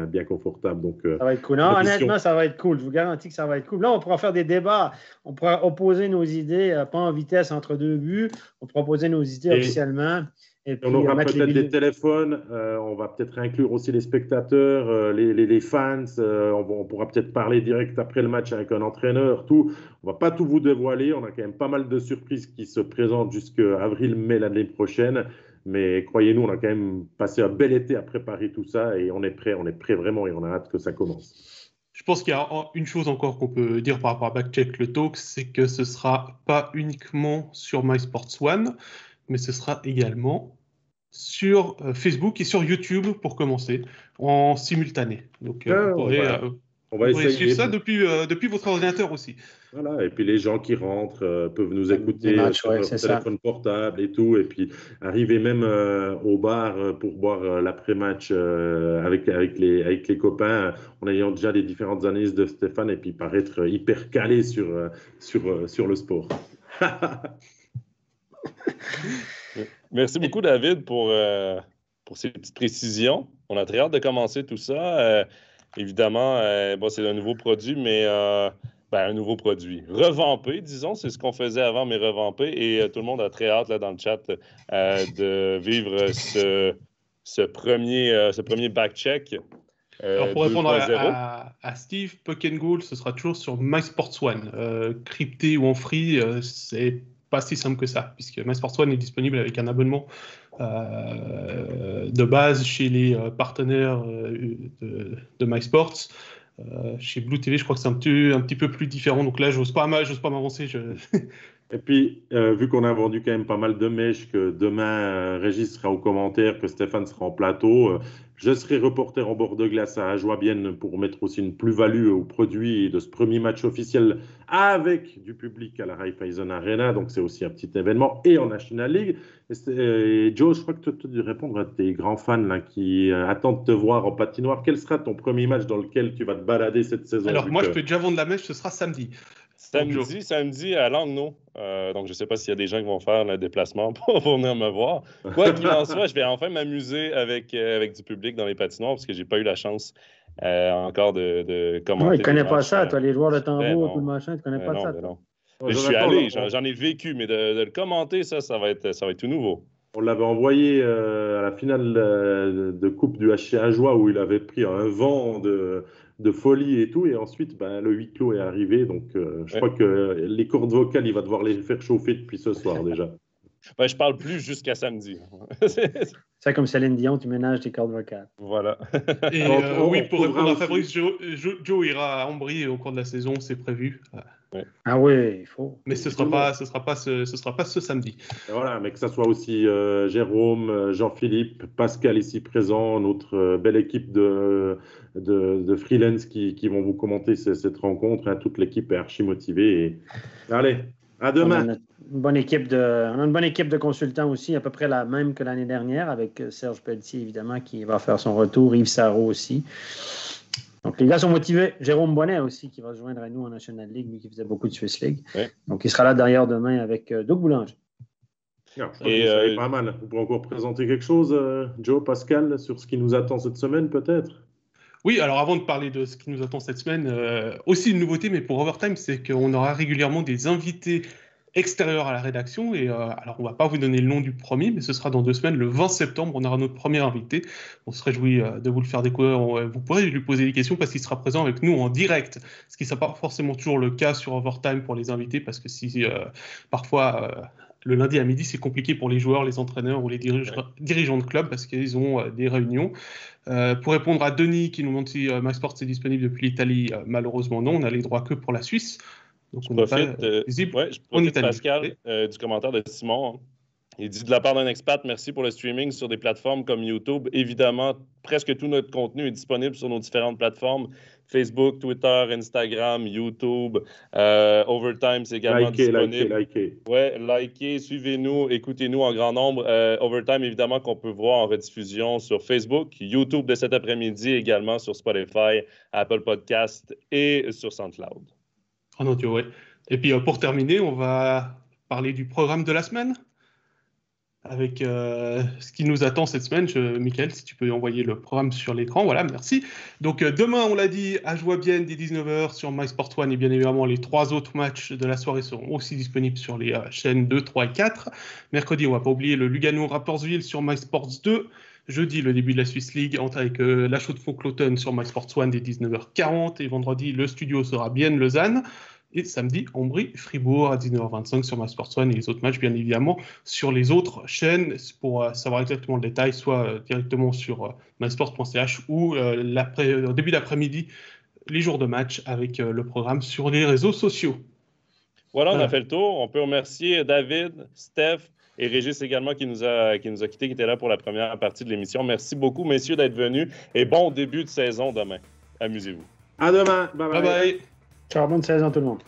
bien confortable. Donc, ça va être cool. Non, honnêtement, ça va être cool. Je vous garantis que ça va être cool. Là, on pourra faire des débats. On pourra opposer nos idées, pas en vitesse entre deux buts. On pourra opposer nos idées officiellement. Et puis, on aura peut-être des téléphones, on va peut-être inclure aussi les spectateurs, les fans, on pourra peut-être parler direct après le match avec un entraîneur, tout. On ne va pas tout vous dévoiler, on a quand même pas mal de surprises qui se présentent jusqu'à avril-mai l'année prochaine, mais croyez-nous, on a quand même passé un bel été à préparer tout ça et on est prêt vraiment et on a hâte que ça commence. Je pense qu'il y a une chose encore qu'on peut dire par rapport à Backcheck le talk, c'est que ce ne sera pas uniquement sur MySports One, mais ce sera également sur Facebook et sur YouTube pour commencer, en simultané. Donc, on va essayer suivre ça depuis votre ordinateur aussi. Voilà, et puis les gens qui rentrent peuvent nous écouter sur leur téléphone portable et tout, et puis arriver même au bar pour boire l'après-match avec les copains, en ayant déjà les différentes analyses de Stéphane, et puis paraître hyper calé sur le sport. Merci beaucoup, David, pour ces petites précisions. On a très hâte de commencer tout ça. Évidemment, c'est un nouveau produit, mais un nouveau produit. Revampé, disons, c'est ce qu'on faisait avant, mais revampé. Et tout le monde a très hâte là, dans le chat de vivre ce premier back-check. Alors, pour répondre à Steve, Puck and Goal, ce sera toujours sur MySports One. Crypté ou en free, c'est pas si simple que ça, puisque MySports One est disponible avec un abonnement de base chez les partenaires de MySports. Chez Blue TV, je crois que c'est un petit peu plus différent. Donc là, j'ose pas m'avancer. Et puis, vu qu'on a vendu quand même pas mal de mèches, que demain, Régis sera aux commentaires, que Stéphane sera en plateau, je serai reporter en bord de glace à Ajoie-Bienne pour mettre aussi une plus-value au produit de ce premier match officiel avec du public à la Raiffeisen Arena. Donc, c'est aussi un petit événement et en National League. Et Joe, je crois que tu dois répondre à tes grands fans là, qui attendent de te voir en patinoire. Quel sera ton premier match dans lequel tu vas te balader cette saison? Alors, moi, je peux déjà vendre la mèche, ce sera samedi. Samedi à Langnau. Donc, je ne sais pas s'il y a des gens qui vont faire le déplacement pour venir me voir. Quoi qu'il en soit, je vais enfin m'amuser avec du public dans les patinoires parce que je n'ai pas eu la chance encore de commenter. Non, il ne connaît pas ça. Toi, les joueurs de tambour, tout le machin, tu ne connais pas ça. Mais je suis allé, j'en ai vécu, mais de le commenter, ça va être tout nouveau. On l'avait envoyé à la finale de Coupe du HC Ajoie où il avait pris un vent de folie et tout. Et ensuite, le huis clos est arrivé. Donc, je crois que les cordes vocales, il va devoir les faire chauffer depuis ce soir déjà. Je parle plus jusqu'à samedi. C'est comme Céline Dion, tu ménages tes cordes vocales. Voilà. Et oui, pour répondre à Fabrice, Joe ira à Ambry au cours de la saison, c'est prévu. Ouais. Ah oui, il faut. Mais ce sera pas ce samedi. Et voilà, mais que ça soit aussi Jérôme, Jean-Philippe, Pascal ici présent, notre belle équipe de freelance qui vont vous commenter cette rencontre. Hein, toute l'équipe est archi motivée. Et... Allez, À demain. On a une bonne équipe de consultants aussi, à peu près la même que l'année dernière, avec Serge Pelletier, évidemment, qui va faire son retour, Yves Sarrault aussi. Donc, les gars sont motivés. Jérôme Bonnet aussi, qui va se joindre à nous en National League, lui qui faisait beaucoup de Swiss League. Oui. Donc, il sera là derrière demain avec Doug Boulanger. Je crois que vous savez pas mal. Vous pouvez encore présenter quelque chose, Joe, Pascal, sur ce qui nous attend cette semaine, peut-être? Oui, alors avant de parler de ce qui nous attend cette semaine, aussi une nouveauté, mais pour Overtime, c'est qu'on aura régulièrement des invités extérieurs à la rédaction. Et alors, on va pas vous donner le nom du premier, mais ce sera dans 2 semaines, le 20 septembre, on aura notre premier invité. On se réjouit de vous le faire découvrir. Vous pourrez lui poser des questions parce qu'il sera présent avec nous en direct, ce qui ne sera pas forcément toujours le cas sur Overtime pour les invités, parce que si parfois... le lundi à midi, c'est compliqué pour les joueurs, les entraîneurs ou les dirigeants de club parce qu'ils ont des réunions. Pour répondre à Denis qui nous demande si MySports est disponible depuis l'Italie, malheureusement non, on n'a les droits que pour la Suisse. Donc on n'est pas visible en Italie. Pascal, du commentaire de Simon. Il dit de la part d'un expat, merci pour le streaming sur des plateformes comme YouTube. Évidemment, presque tout notre contenu est disponible sur nos différentes plateformes. Facebook, Twitter, Instagram, YouTube. Overtime, c'est également disponible. Likez. Ouais, likez, suivez-nous, écoutez-nous en grand nombre. Overtime, évidemment, qu'on peut voir en rediffusion sur Facebook, YouTube de cet après-midi, également sur Spotify, Apple Podcast et sur SoundCloud. En audio, oui. Et puis, pour terminer, on va parler du programme de la semaine avec ce qui nous attend cette semaine. Michael, si tu peux envoyer le programme sur l'écran. Voilà, merci. Donc, demain, on l'a dit, Ajoie Bienne, dès 19h sur MySports One. Et bien évidemment, les 3 autres matchs de la soirée seront aussi disponibles sur les chaînes 2, 3 et 4. Mercredi, on ne va pas oublier le Lugano-Rapperswil sur MySports 2. Jeudi, le début de la Swiss League avec la Chaux-de-Fonds-Cloton sur MySports One dès 19h40. Et vendredi, le studio sera Bienne-Lausanne. Et samedi, Ombry-Fribourg à 19h25 sur MySports One et les autres matchs, bien évidemment, sur les autres chaînes. Pour savoir exactement le détail, soit directement sur mysports.ch ou au début d'après-midi, les jours de match avec le programme sur les réseaux sociaux. Voilà, on a fait le tour. On peut remercier David, Steph et Régis également qui nous a quittés, qui était là pour la première partie de l'émission. Merci beaucoup, messieurs, d'être venus et bon début de saison demain. Amusez-vous. À demain. Bye bye. Ciao, bonne saison tout le monde.